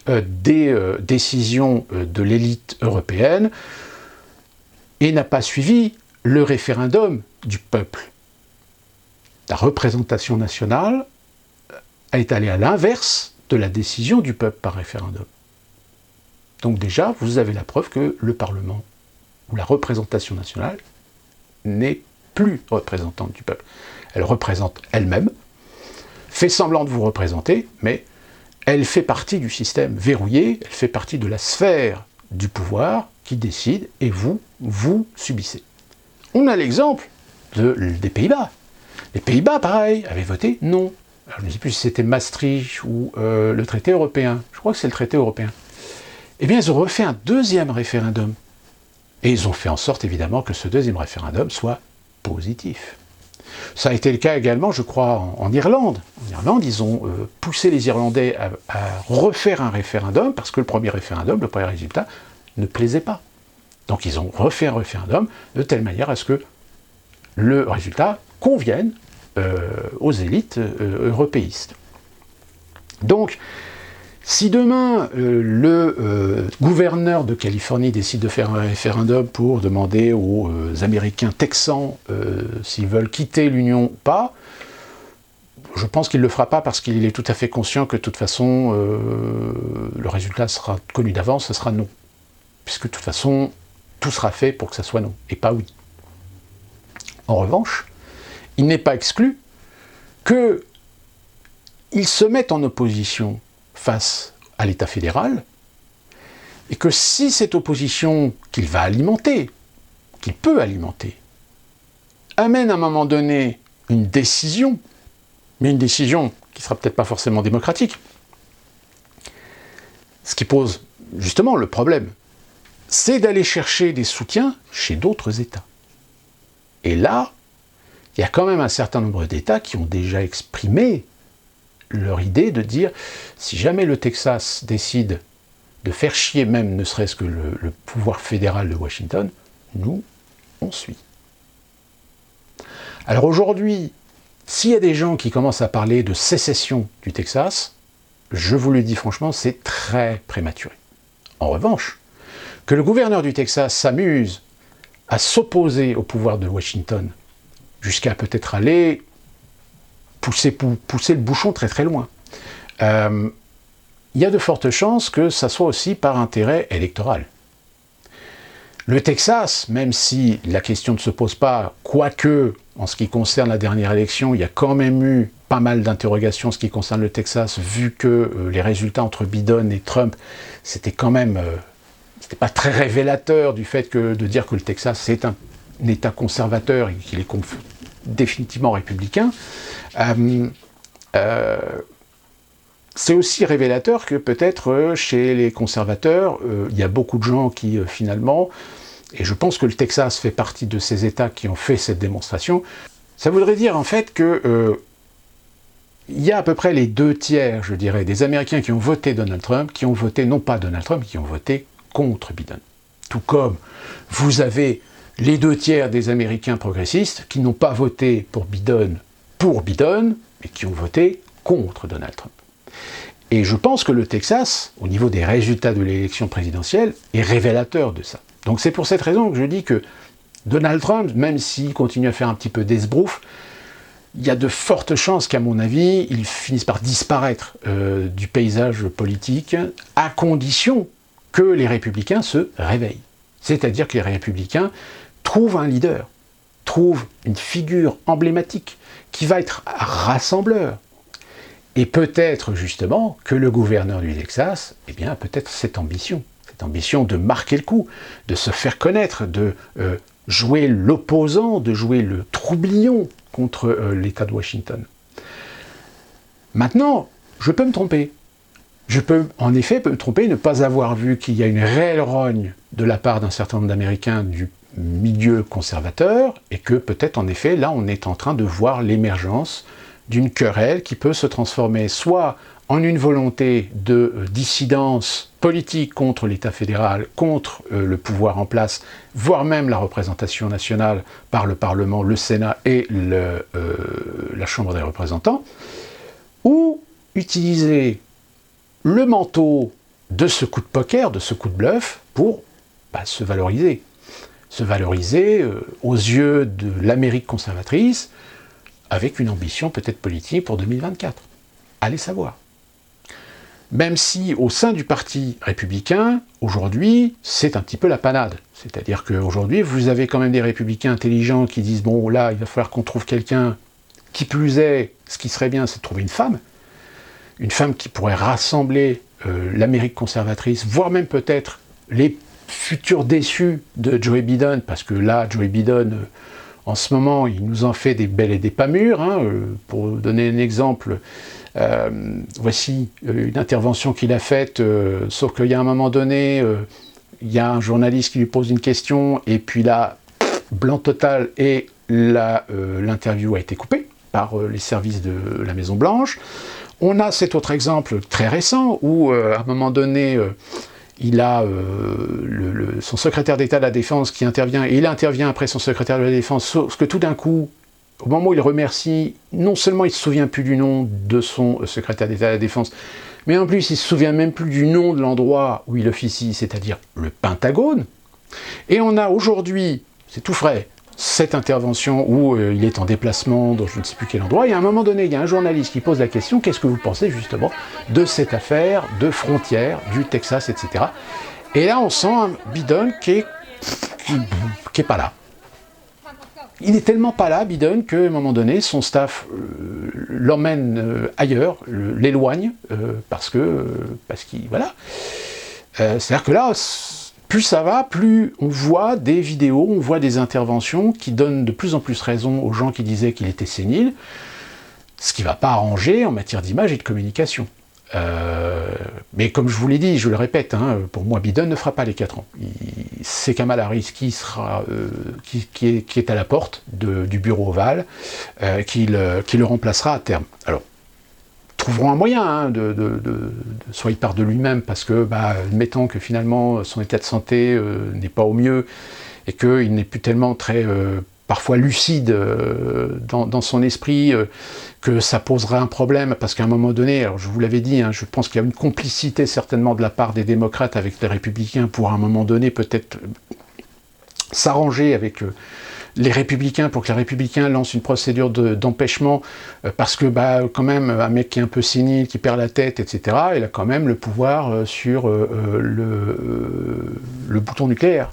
Speaker 1: des décisions de l'élite européenne et n'a pas suivi le référendum du peuple. La représentation nationale est allée à l'inverse de la décision du peuple par référendum. Donc déjà, vous avez la preuve que le Parlement ou la représentation nationale n'est plus représentante du peuple. Elle représente elle-même, fait semblant de vous représenter, mais elle fait partie du système verrouillé, elle fait partie de la sphère du pouvoir qui décide et vous subissez. On a l'exemple des Pays-Bas. Les Pays-Bas, pareil, avaient voté non. Alors, je ne sais plus si c'était Maastricht ou le traité européen. Je crois que c'est le traité européen. Eh bien, ils ont refait un deuxième référendum. Et ils ont fait en sorte, évidemment, que ce deuxième référendum soit positif. Ça a été le cas également, je crois, en Irlande. En Irlande, ils ont poussé les Irlandais à refaire un référendum, parce que le premier référendum, le premier résultat, ne plaisait pas. Donc ils ont refait un référendum de telle manière à ce que le résultat convienne aux élites européistes. Donc, Si demain, le gouverneur de Californie décide de faire un référendum pour demander aux Américains texans s'ils veulent quitter l'Union ou pas, je pense qu'il ne le fera pas parce qu'il est tout à fait conscient que de toute façon, le résultat sera connu d'avance, ce sera non. Puisque de toute façon, tout sera fait pour que ça soit non, et pas oui. En revanche, il n'est pas exclu qu'il se mette en opposition face à l'État fédéral, et que si cette opposition qu'il va alimenter, qu'il peut alimenter, amène à un moment donné une décision, mais une décision qui ne sera peut-être pas forcément démocratique, ce qui pose justement le problème, c'est d'aller chercher des soutiens chez d'autres États. Et là, il y a quand même un certain nombre d'États qui ont déjà exprimé leur idée de dire, si jamais le Texas décide de faire chier même ne serait-ce que le pouvoir fédéral de Washington, nous, on suit. Alors aujourd'hui, s'il y a des gens qui commencent à parler de sécession du Texas, je vous le dis franchement, c'est très prématuré. En revanche, que le gouverneur du Texas s'amuse à s'opposer au pouvoir de Washington, jusqu'à peut-être aller pousser le bouchon très très loin. Il y a de fortes chances que ça soit aussi par intérêt électoral. Le Texas, même si la question ne se pose pas, quoique, en ce qui concerne la dernière élection, il y a quand même eu pas mal d'interrogations en ce qui concerne le Texas, vu que les résultats entre Biden et Trump, c'était quand même... c'était pas très révélateur du fait de dire que le Texas, c'est un État conservateur et qu'il est définitivement républicain. C'est aussi révélateur que peut-être chez les conservateurs, il y a beaucoup de gens qui finalement, et je pense que le Texas fait partie de ces États qui ont fait cette démonstration, ça voudrait dire en fait que il y a à peu près les 2/3, je dirais, des Américains qui ont voté Donald Trump, qui ont voté non pas Donald Trump, qui ont voté contre Biden. Tout comme vous avez les 2/3 des Américains progressistes qui n'ont pas voté pour Biden, mais qui ont voté contre Donald Trump. Et je pense que le Texas, au niveau des résultats de l'élection présidentielle, est révélateur de ça. Donc c'est pour cette raison que je dis que Donald Trump, même s'il continue à faire un petit peu d'esbrouf, il y a de fortes chances qu'à mon avis, il finisse par disparaître du paysage politique, à condition que les républicains se réveillent. C'est-à-dire que les républicains trouvent un leader, trouvent une figure emblématique qui va être rassembleur. Et peut-être justement que le gouverneur du Texas, eh bien peut-être cette ambition de marquer le coup, de se faire connaître, de jouer l'opposant, de jouer le troublion contre l'État de Washington. Maintenant, je peux me tromper. Je peux en effet me tromper, ne pas avoir vu qu'il y a une réelle rogne de la part d'un certain nombre d'Américains du milieu conservateur, et que peut-être en effet, là, on est en train de voir l'émergence d'une querelle qui peut se transformer soit en une volonté de dissidence politique contre l'État fédéral, contre le pouvoir en place, voire même la représentation nationale par le Parlement, le Sénat et la Chambre des représentants, ou utiliser le manteau de ce coup de poker, de ce coup de bluff, pour se valoriser. Se valoriser aux yeux de l'Amérique conservatrice, avec une ambition peut-être politique pour 2024. Allez savoir. Même si au sein du parti républicain, aujourd'hui, c'est un petit peu la panade. C'est-à-dire qu'aujourd'hui, vous avez quand même des républicains intelligents qui disent « bon, là, il va falloir qu'on trouve quelqu'un qui plus est, ce qui serait bien, c'est de trouver une femme qui pourrait rassembler l'Amérique conservatrice, voire même peut-être les futurs déçus de Joe Biden, parce que là, Joe Biden, en ce moment, il nous en fait des belles et des pas mûres. Pour donner un exemple, voici une intervention qu'il a faite, sauf qu'il y a un moment donné, il y a un journaliste qui lui pose une question, et puis là, blanc total, et l'interview a été coupée par les services de la Maison-Blanche. On a cet autre exemple très récent, où à un moment donné, il a son secrétaire d'État de la Défense qui intervient, et il intervient après son secrétaire de la Défense, sauf que tout d'un coup, au moment où il remercie, non seulement il ne se souvient plus du nom de son secrétaire d'État de la Défense, mais en plus il ne se souvient même plus du nom de l'endroit où il officie, c'est-à-dire le Pentagone. Et on a aujourd'hui, c'est tout frais, cette intervention où il est en déplacement dans je ne sais plus quel endroit, et à un moment donné, il y a un journaliste qui pose la question, qu'est-ce que vous pensez justement de cette affaire de frontière du Texas, etc. Et là, on sent un Biden qui est pas là. Il est tellement pas là, Biden, qu'à un moment donné, son staff l'emmène ailleurs, l'éloigne, parce qu'il... Voilà. C'est-à-dire que là, plus ça va, plus on voit des vidéos, on voit des interventions qui donnent de plus en plus raison aux gens qui disaient qu'il était sénile, ce qui ne va pas arranger en matière d'image et de communication. Mais comme je vous l'ai dit, je le répète, hein, pour moi Biden ne fera pas les 4 ans. C'est Kamala Harris qui est à la porte du bureau ovale, qui le remplacera à terme. Alors, trouveront un moyen, hein, soit il part de lui-même parce que, admettons que finalement son état de santé n'est pas au mieux et qu'il n'est plus tellement très parfois lucide dans son esprit, que ça posera un problème, parce qu'à un moment donné, alors je vous l'avais dit, hein, je pense qu'il y a une complicité certainement de la part des démocrates avec les républicains pour à un moment donné peut-être s'arranger avec les républicains pour que les républicains lancent une procédure d'empêchement, parce que quand même un mec qui est un peu sénile, qui perd la tête, etc., il a quand même le pouvoir sur le bouton nucléaire.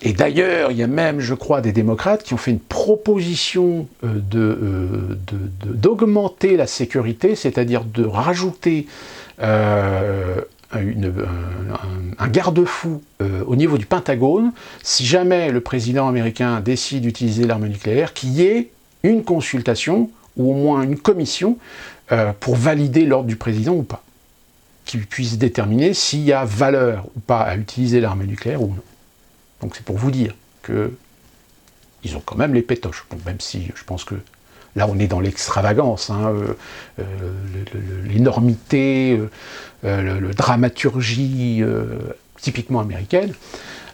Speaker 1: Et d'ailleurs, il y a même, je crois, des démocrates qui ont fait une proposition d'augmenter la sécurité, c'est-à-dire de rajouter un garde-fou au niveau du Pentagone, si jamais le président américain décide d'utiliser l'arme nucléaire, qu'il y ait une consultation, ou au moins une commission, pour valider l'ordre du président ou pas, qui puisse déterminer s'il y a valeur ou pas à utiliser l'arme nucléaire ou non. Donc c'est pour vous dire qu'ils ont quand même les pétoches, bon, même si je pense que là on est dans l'extravagance, hein, l'énormité, la dramaturgie typiquement américaine.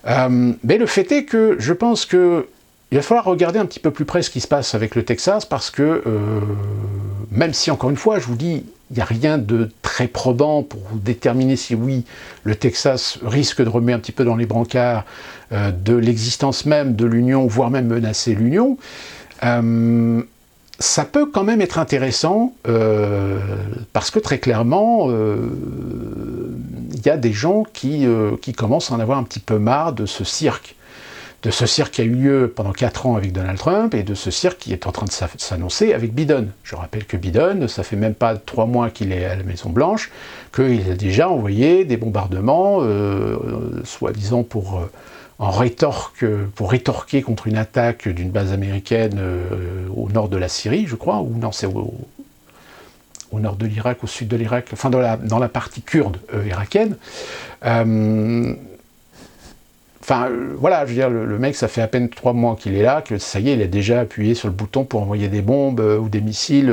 Speaker 1: Mais le fait est que je pense qu'il va falloir regarder un petit peu plus près ce qui se passe avec le Texas, parce que même si encore une fois je vous dis, il n'y a rien de très probant pour déterminer si oui, le Texas risque de remettre un petit peu dans les brancards de l'existence même de l'Union, voire même menacer l'Union, ça peut quand même être intéressant, parce que très clairement, il y a des gens qui commencent à en avoir un petit peu marre de ce cirque qui a eu lieu pendant 4 ans avec Donald Trump, et de ce cirque qui est en train de s'annoncer avec Biden. Je rappelle que Biden, ça fait même pas 3 mois qu'il est à la Maison-Blanche, qu'il a déjà envoyé des bombardements, soi-disant pour rétorquer contre une attaque d'une base américaine au nord de la Syrie, je crois, ou non, c'est au nord de l'Irak, au sud de l'Irak, enfin dans la partie kurde irakienne. Enfin, voilà, je veux dire, le mec, ça fait à peine 3 mois qu'il est là, que ça y est, il a déjà appuyé sur le bouton pour envoyer des bombes ou des missiles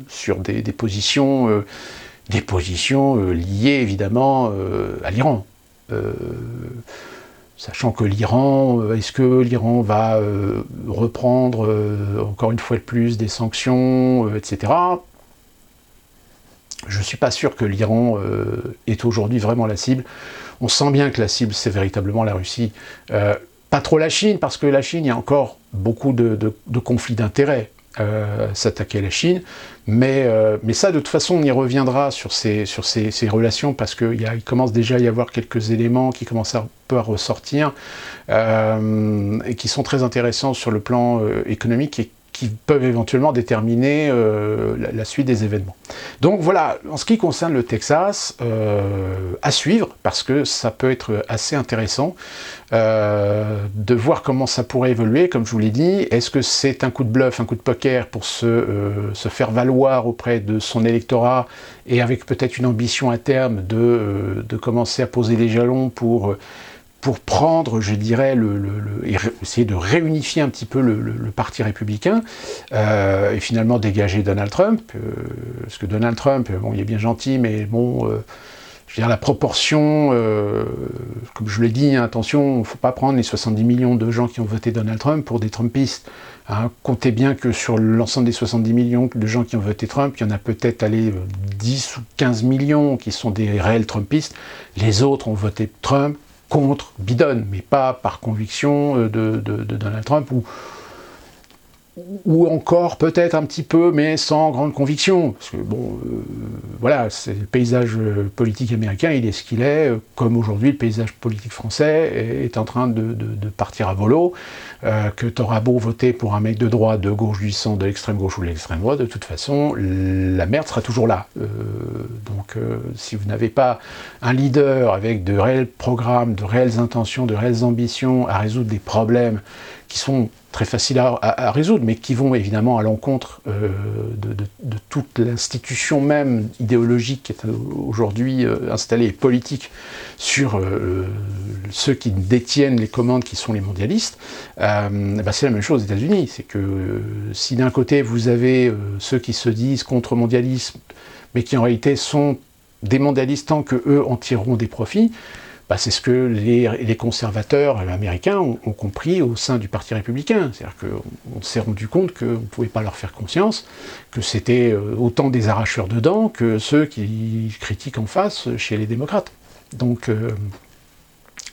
Speaker 1: sur des positions liées évidemment à l'Iran. Sachant que l'Iran, est-ce que l'Iran va reprendre encore une fois de plus des sanctions, etc. Je ne suis pas sûr que l'Iran est aujourd'hui vraiment la cible. On sent bien que la cible, c'est véritablement la Russie. Pas trop la Chine, parce que la Chine, il y a encore beaucoup de conflits d'intérêts. S'attaquer à la Chine, mais ça, de toute façon, on y reviendra sur ces relations, parce qu'il commence déjà à y avoir quelques éléments qui commencent un peu à ressortir, et qui sont très intéressants sur le plan économique, et qui peuvent éventuellement déterminer la suite des événements. Donc voilà, en ce qui concerne le Texas, à suivre, parce que ça peut être assez intéressant de voir comment ça pourrait évoluer, comme je vous l'ai dit. Est-ce que c'est un coup de bluff, un coup de poker pour se faire valoir auprès de son électorat, et avec peut-être une ambition à terme de commencer à poser les jalons pour prendre, je dirais, et essayer de réunifier un petit peu le parti républicain, et finalement dégager Donald Trump, parce que Donald Trump, bon, il est bien gentil, mais bon, je veux dire, la proportion, comme je l'ai dit, hein, attention, il ne faut pas prendre les 70 millions de gens qui ont voté Donald Trump pour des Trumpistes. Hein. Comptez bien que sur l'ensemble des 70 millions de gens qui ont voté Trump, il y en a peut-être 10 ou 15 millions qui sont des réels Trumpistes. Les autres ont voté Trump contre Biden, mais pas par conviction de Donald Trump, ou encore peut-être un petit peu, mais sans grande conviction. Parce que bon, voilà, le paysage politique américain, il est ce qu'il est, comme aujourd'hui le paysage politique français est en train de partir à volo, que t'auras beau voter pour un mec de droite, de gauche, du centre, de l'extrême gauche ou de l'extrême droite, de toute façon, la merde sera toujours là. Donc si vous n'avez pas un leader avec de réels programmes, de réelles intentions, de réelles ambitions à résoudre des problèmes qui sont très faciles à résoudre, mais qui vont évidemment à l'encontre de toute l'institution même idéologique qui est aujourd'hui installée et politique sur ceux qui détiennent les commandes, qui sont les mondialistes, c'est la même chose aux États-Unis. C'est que si d'un côté vous avez ceux qui se disent contre mondialisme, mais qui en réalité sont des mondialistes tant qu'eux en tireront des profits, c'est ce que les conservateurs américains ont compris au sein du Parti républicain. C'est-à-dire qu'on s'est rendu compte qu'on ne pouvait pas leur faire confiance, que c'était autant des arracheurs de dents que ceux qui critiquent en face chez les démocrates. Donc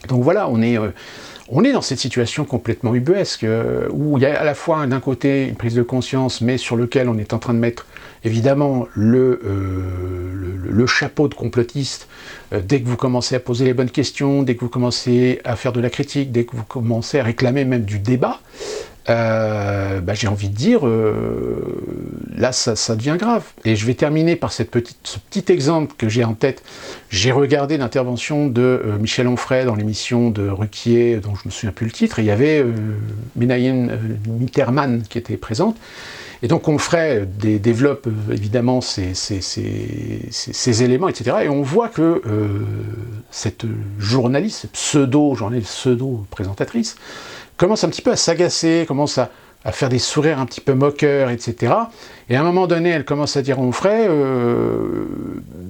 Speaker 1: voilà, on est dans cette situation complètement ubuesque, où il y a à la fois d'un côté une prise de conscience, mais sur lequel on est en train de mettre évidemment le chapeau de complotiste. Dès que vous commencez à poser les bonnes questions, dès que vous commencez à faire de la critique, dès que vous commencez à réclamer même du débat, j'ai envie de dire, là ça devient grave. Et je vais terminer par ce petit exemple que j'ai en tête. J'ai regardé l'intervention de Michel Onfray dans l'émission de Ruquier, dont je ne me souviens plus le titre, et il y avait Menahem Mitterman qui était présente. Et donc Onfray développe évidemment ces éléments, etc. Et on voit que cette journaliste, cette pseudo-journaliste, pseudo-présentatrice, commence un petit peu à s'agacer, commence à faire des sourires un petit peu moqueurs, etc. Et à un moment donné, elle commence à dire à Onfray,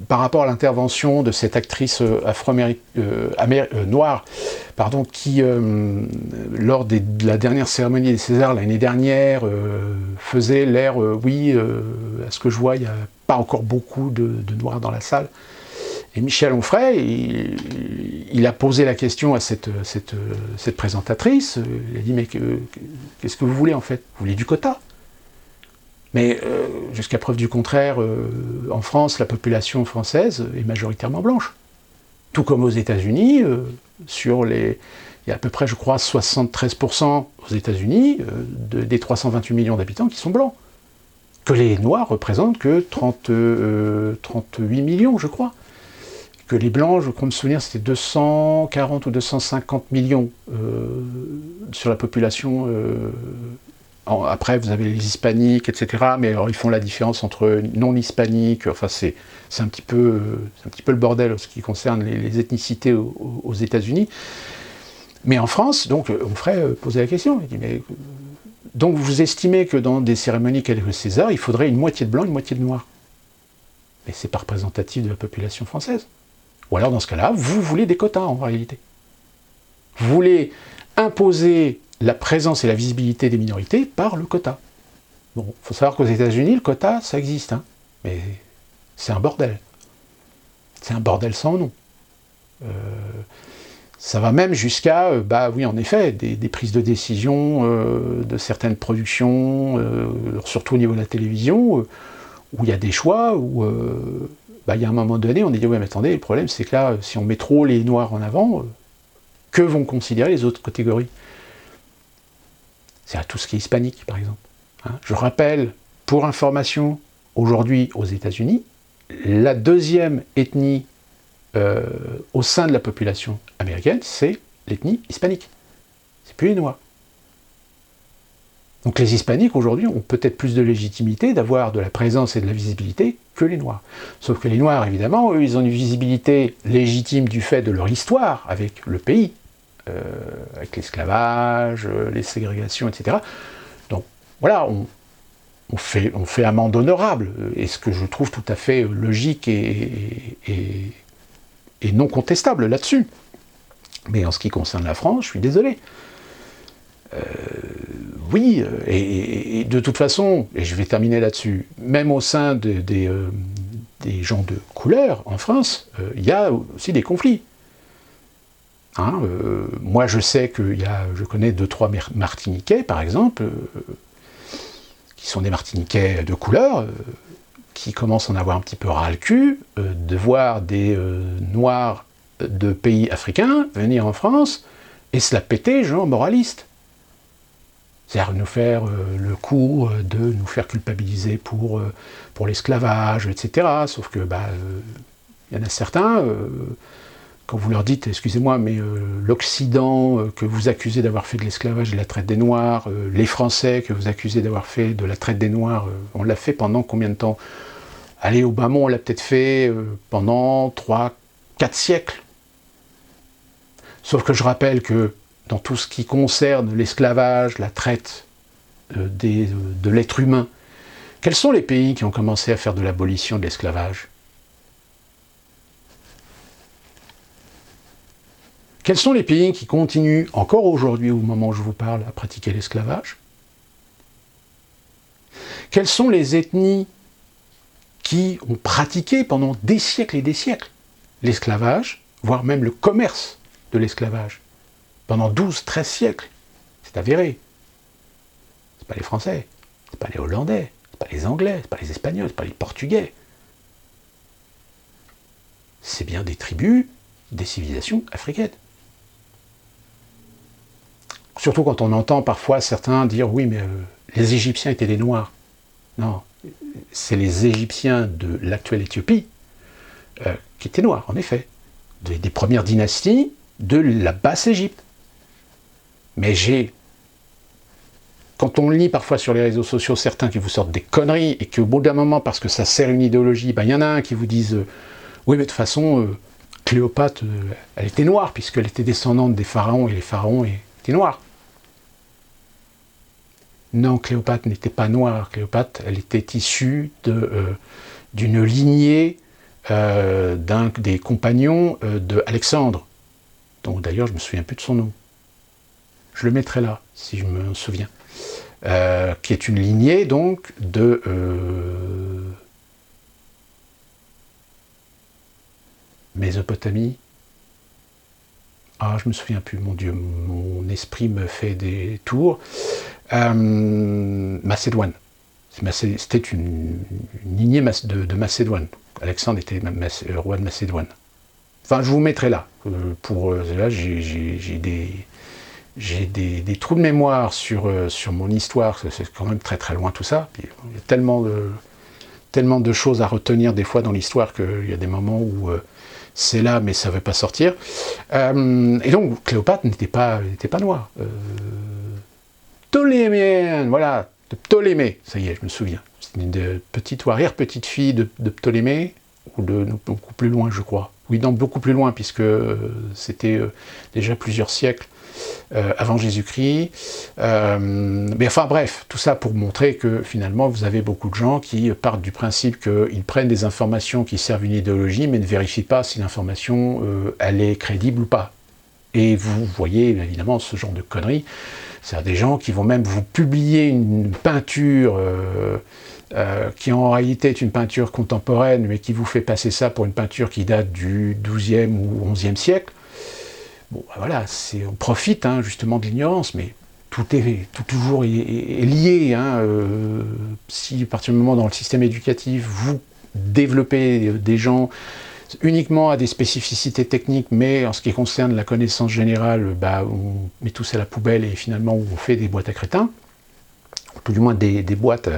Speaker 1: par rapport à l'intervention de cette actrice noire, qui, lors de la dernière cérémonie des Césars l'année dernière, faisait l'air, à ce que je vois, il n'y a pas encore beaucoup de noirs dans la salle. Et Michel Onfray, il a posé la question à cette présentatrice. Il a dit, mais qu'est-ce que vous voulez en fait? Vous voulez du quota? Mais jusqu'à preuve du contraire, en France, la population française est majoritairement blanche. Tout comme aux États-Unis, il y a à peu près, je crois, 73% aux États-Unis des 328 millions d'habitants qui sont blancs. Que les Noirs représentent que 38 millions, je crois. Que les Blancs, je crois me souvenir, c'était 240 ou 250 millions sur la population. Après, vous avez les hispaniques, etc. Mais alors, ils font la différence entre non-hispaniques. Enfin, c'est un petit peu le bordel en ce qui concerne les ethnicités aux États-Unis. Mais en France, donc, on ferait poser la question. Il dit, mais, donc, vous estimez que dans des cérémonies telles que César, il faudrait une moitié de blanc, une moitié de noir. Mais c'est pas représentatif de la population française. Ou alors, dans ce cas-là, vous voulez des quotas, en réalité. Vous voulez imposer la présence et la visibilité des minorités par le quota. Bon, il faut savoir qu'aux États-Unis, le quota, ça existe, hein, mais c'est un bordel. C'est un bordel sans nom. Ça va même jusqu'à, oui, en effet, des prises de décision de certaines productions, surtout au niveau de la télévision, où il y a des choix, où il y a un moment donné, on dit, oui, mais attendez, le problème, c'est que là, si on met trop les Noirs en avant, que vont considérer les autres catégories? C'est à tout ce qui est hispanique, par exemple. Hein. Je rappelle, pour information, aujourd'hui, aux États-Unis, la deuxième ethnie au sein de la population américaine, c'est l'ethnie hispanique. C'est plus les Noirs. Donc les hispaniques, aujourd'hui, ont peut-être plus de légitimité d'avoir de la présence et de la visibilité que les Noirs. Sauf que les Noirs, évidemment, eux, ils ont une visibilité légitime du fait de leur histoire avec le pays, avec l'esclavage, les ségrégations, etc. Donc voilà, on fait amende honorable, et ce que je trouve tout à fait logique et est non contestable là-dessus. Mais en ce qui concerne la France, je suis désolé. Oui, et de toute façon, et je vais terminer là-dessus, même au sein des gens de couleur en France, il y a aussi des conflits. Hein, moi, je sais je connais 2-3 Martiniquais, par exemple, qui sont des Martiniquais de couleur, qui commencent à en avoir un petit peu ras le cul, de voir des Noirs de pays africains venir en France et se la péter, genre moraliste. C'est-à-dire nous faire le coup de nous faire culpabiliser pour l'esclavage, etc. Sauf que, y en a certains, quand vous leur dites, excusez-moi, mais l'Occident que vous accusez d'avoir fait de l'esclavage et de la traite des Noirs, les Français que vous accusez d'avoir fait de la traite des Noirs, on l'a fait pendant combien de temps? Allez, au bas mot, on l'a peut-être fait pendant 3-4 siècles. Sauf que je rappelle que dans tout ce qui concerne l'esclavage, la traite de l'être humain, quels sont les pays qui ont commencé à faire de l'abolition de l'esclavage? Quels sont les pays qui continuent, encore aujourd'hui, au moment où je vous parle, à pratiquer l'esclavage? Quelles sont les ethnies qui ont pratiqué pendant des siècles et des siècles l'esclavage, voire même le commerce de l'esclavage, pendant 12-13 siècles? C'est avéré. C'est pas les Français, c'est pas les Hollandais, c'est pas les Anglais, c'est pas les Espagnols, c'est pas les Portugais. C'est bien des tribus, des civilisations africaines. Surtout quand on entend parfois certains dire « oui, mais les Égyptiens étaient des Noirs ». Non, c'est les Égyptiens de l'actuelle Éthiopie qui étaient noirs, en effet. Des premières dynasties de la basse Égypte. Mais quand on lit parfois sur les réseaux sociaux certains qui vous sortent des conneries et qu'au bout d'un moment, parce que ça sert une idéologie, il y en a un qui vous disent oui, mais de toute façon, Cléopâtre, elle était noire, puisqu'elle était descendante des pharaons, et les pharaons étaient noirs. Non, Cléopâtre n'était pas noire. Cléopâtre, elle était issue d'une lignée d'un des compagnons d'Alexandre, dont d'ailleurs je me souviens plus de son nom. Je le mettrai là, si je me souviens. Qui est une lignée donc de Mésopotamie. Ah, je me souviens plus, mon Dieu, mon esprit me fait des tours. Macédoine. C'était une lignée de Macédoine. Alexandre était roi de Macédoine. Enfin, je vous mettrai là. Là, j'ai des trous de mémoire sur mon histoire. C'est quand même très très loin tout ça. Puis, il y a tellement de choses à retenir des fois dans l'histoire qu'il y a des moments où c'est là, mais ça ne veut pas sortir. Et donc, Cléopâtre n'était pas noire. Ptoléméenne, voilà, de Ptolémée, ça y est, je me souviens. C'était une petite ou arrière-petite-fille de Ptolémée, ou de beaucoup plus loin, je crois. Oui, non, beaucoup plus loin, puisque c'était déjà plusieurs siècles avant Jésus-Christ. Mais enfin bref, tout ça pour montrer que finalement, vous avez beaucoup de gens qui partent du principe qu'ils prennent des informations qui servent une idéologie, mais ne vérifient pas si l'information, elle est crédible ou pas. Et vous voyez évidemment ce genre de conneries. C'est-à-dire des gens qui vont même vous publier une peinture qui en réalité est une peinture contemporaine, mais qui vous fait passer ça pour une peinture qui date du XIIe ou XIe siècle. Bon, voilà, on profite justement de l'ignorance, mais tout toujours est lié. Si à partir du moment dans le système éducatif, vous développez des gens uniquement à des spécificités techniques, mais en ce qui concerne la connaissance générale, on met tout ça à la poubelle et finalement on fait des boîtes à crétins, ou tout du moins des boîtes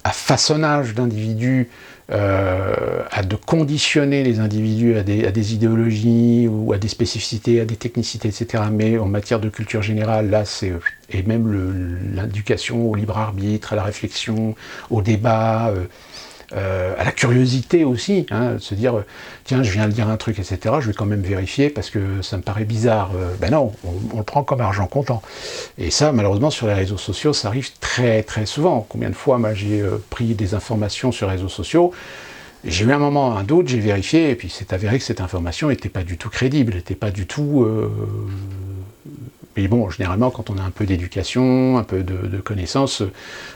Speaker 1: à façonnage d'individus, à de conditionner les individus à des idéologies ou à des spécificités, à des technicités, etc. Mais en matière de culture générale, là, et même l'éducation au libre arbitre, à la réflexion, au débat, à la curiosité aussi, de se dire tiens, je viens de dire un truc, etc., je vais quand même vérifier parce que ça me paraît bizarre. Non, on le prend comme argent comptant. Et ça, malheureusement, sur les réseaux sociaux, ça arrive très très souvent. Combien de fois, moi, j'ai pris des informations sur les réseaux sociaux, J'ai eu un moment, un doute, j'ai vérifié, et puis c'est avéré que cette information n'était pas du tout crédible, n'était pas du tout... Mais bon, généralement, quand on a un peu d'éducation, un peu de connaissances,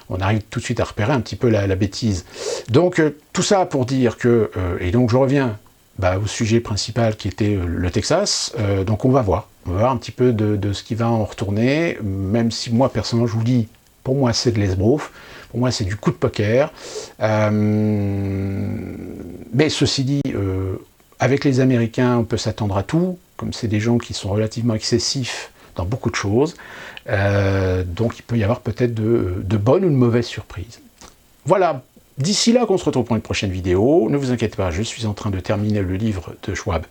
Speaker 1: on arrive tout de suite à repérer un petit peu la bêtise. Donc, tout ça pour dire que... et donc, je reviens au sujet principal qui était le Texas. Donc, on va voir un petit peu de ce qui va en retourner, même si moi, personnellement, je vous dis, pour moi, c'est de l'esbrouf. Pour moi, c'est du coup de poker. Mais ceci dit, avec les Américains, on peut s'attendre à tout. Comme c'est des gens qui sont relativement excessifs dans beaucoup de choses. Donc, il peut y avoir peut-être de bonnes ou de mauvaises surprises. Voilà. D'ici là qu'on se retrouve pour une prochaine vidéo. Ne vous inquiétez pas, je suis en train de terminer le livre de Schwab.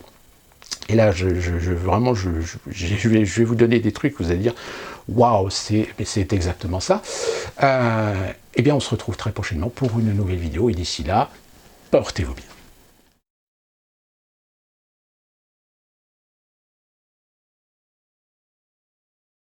Speaker 1: Et là, je vais vous donner des trucs, vous allez dire, waouh, c'est exactement ça. Eh bien, on se retrouve très prochainement pour une nouvelle vidéo, et d'ici là, portez-vous bien.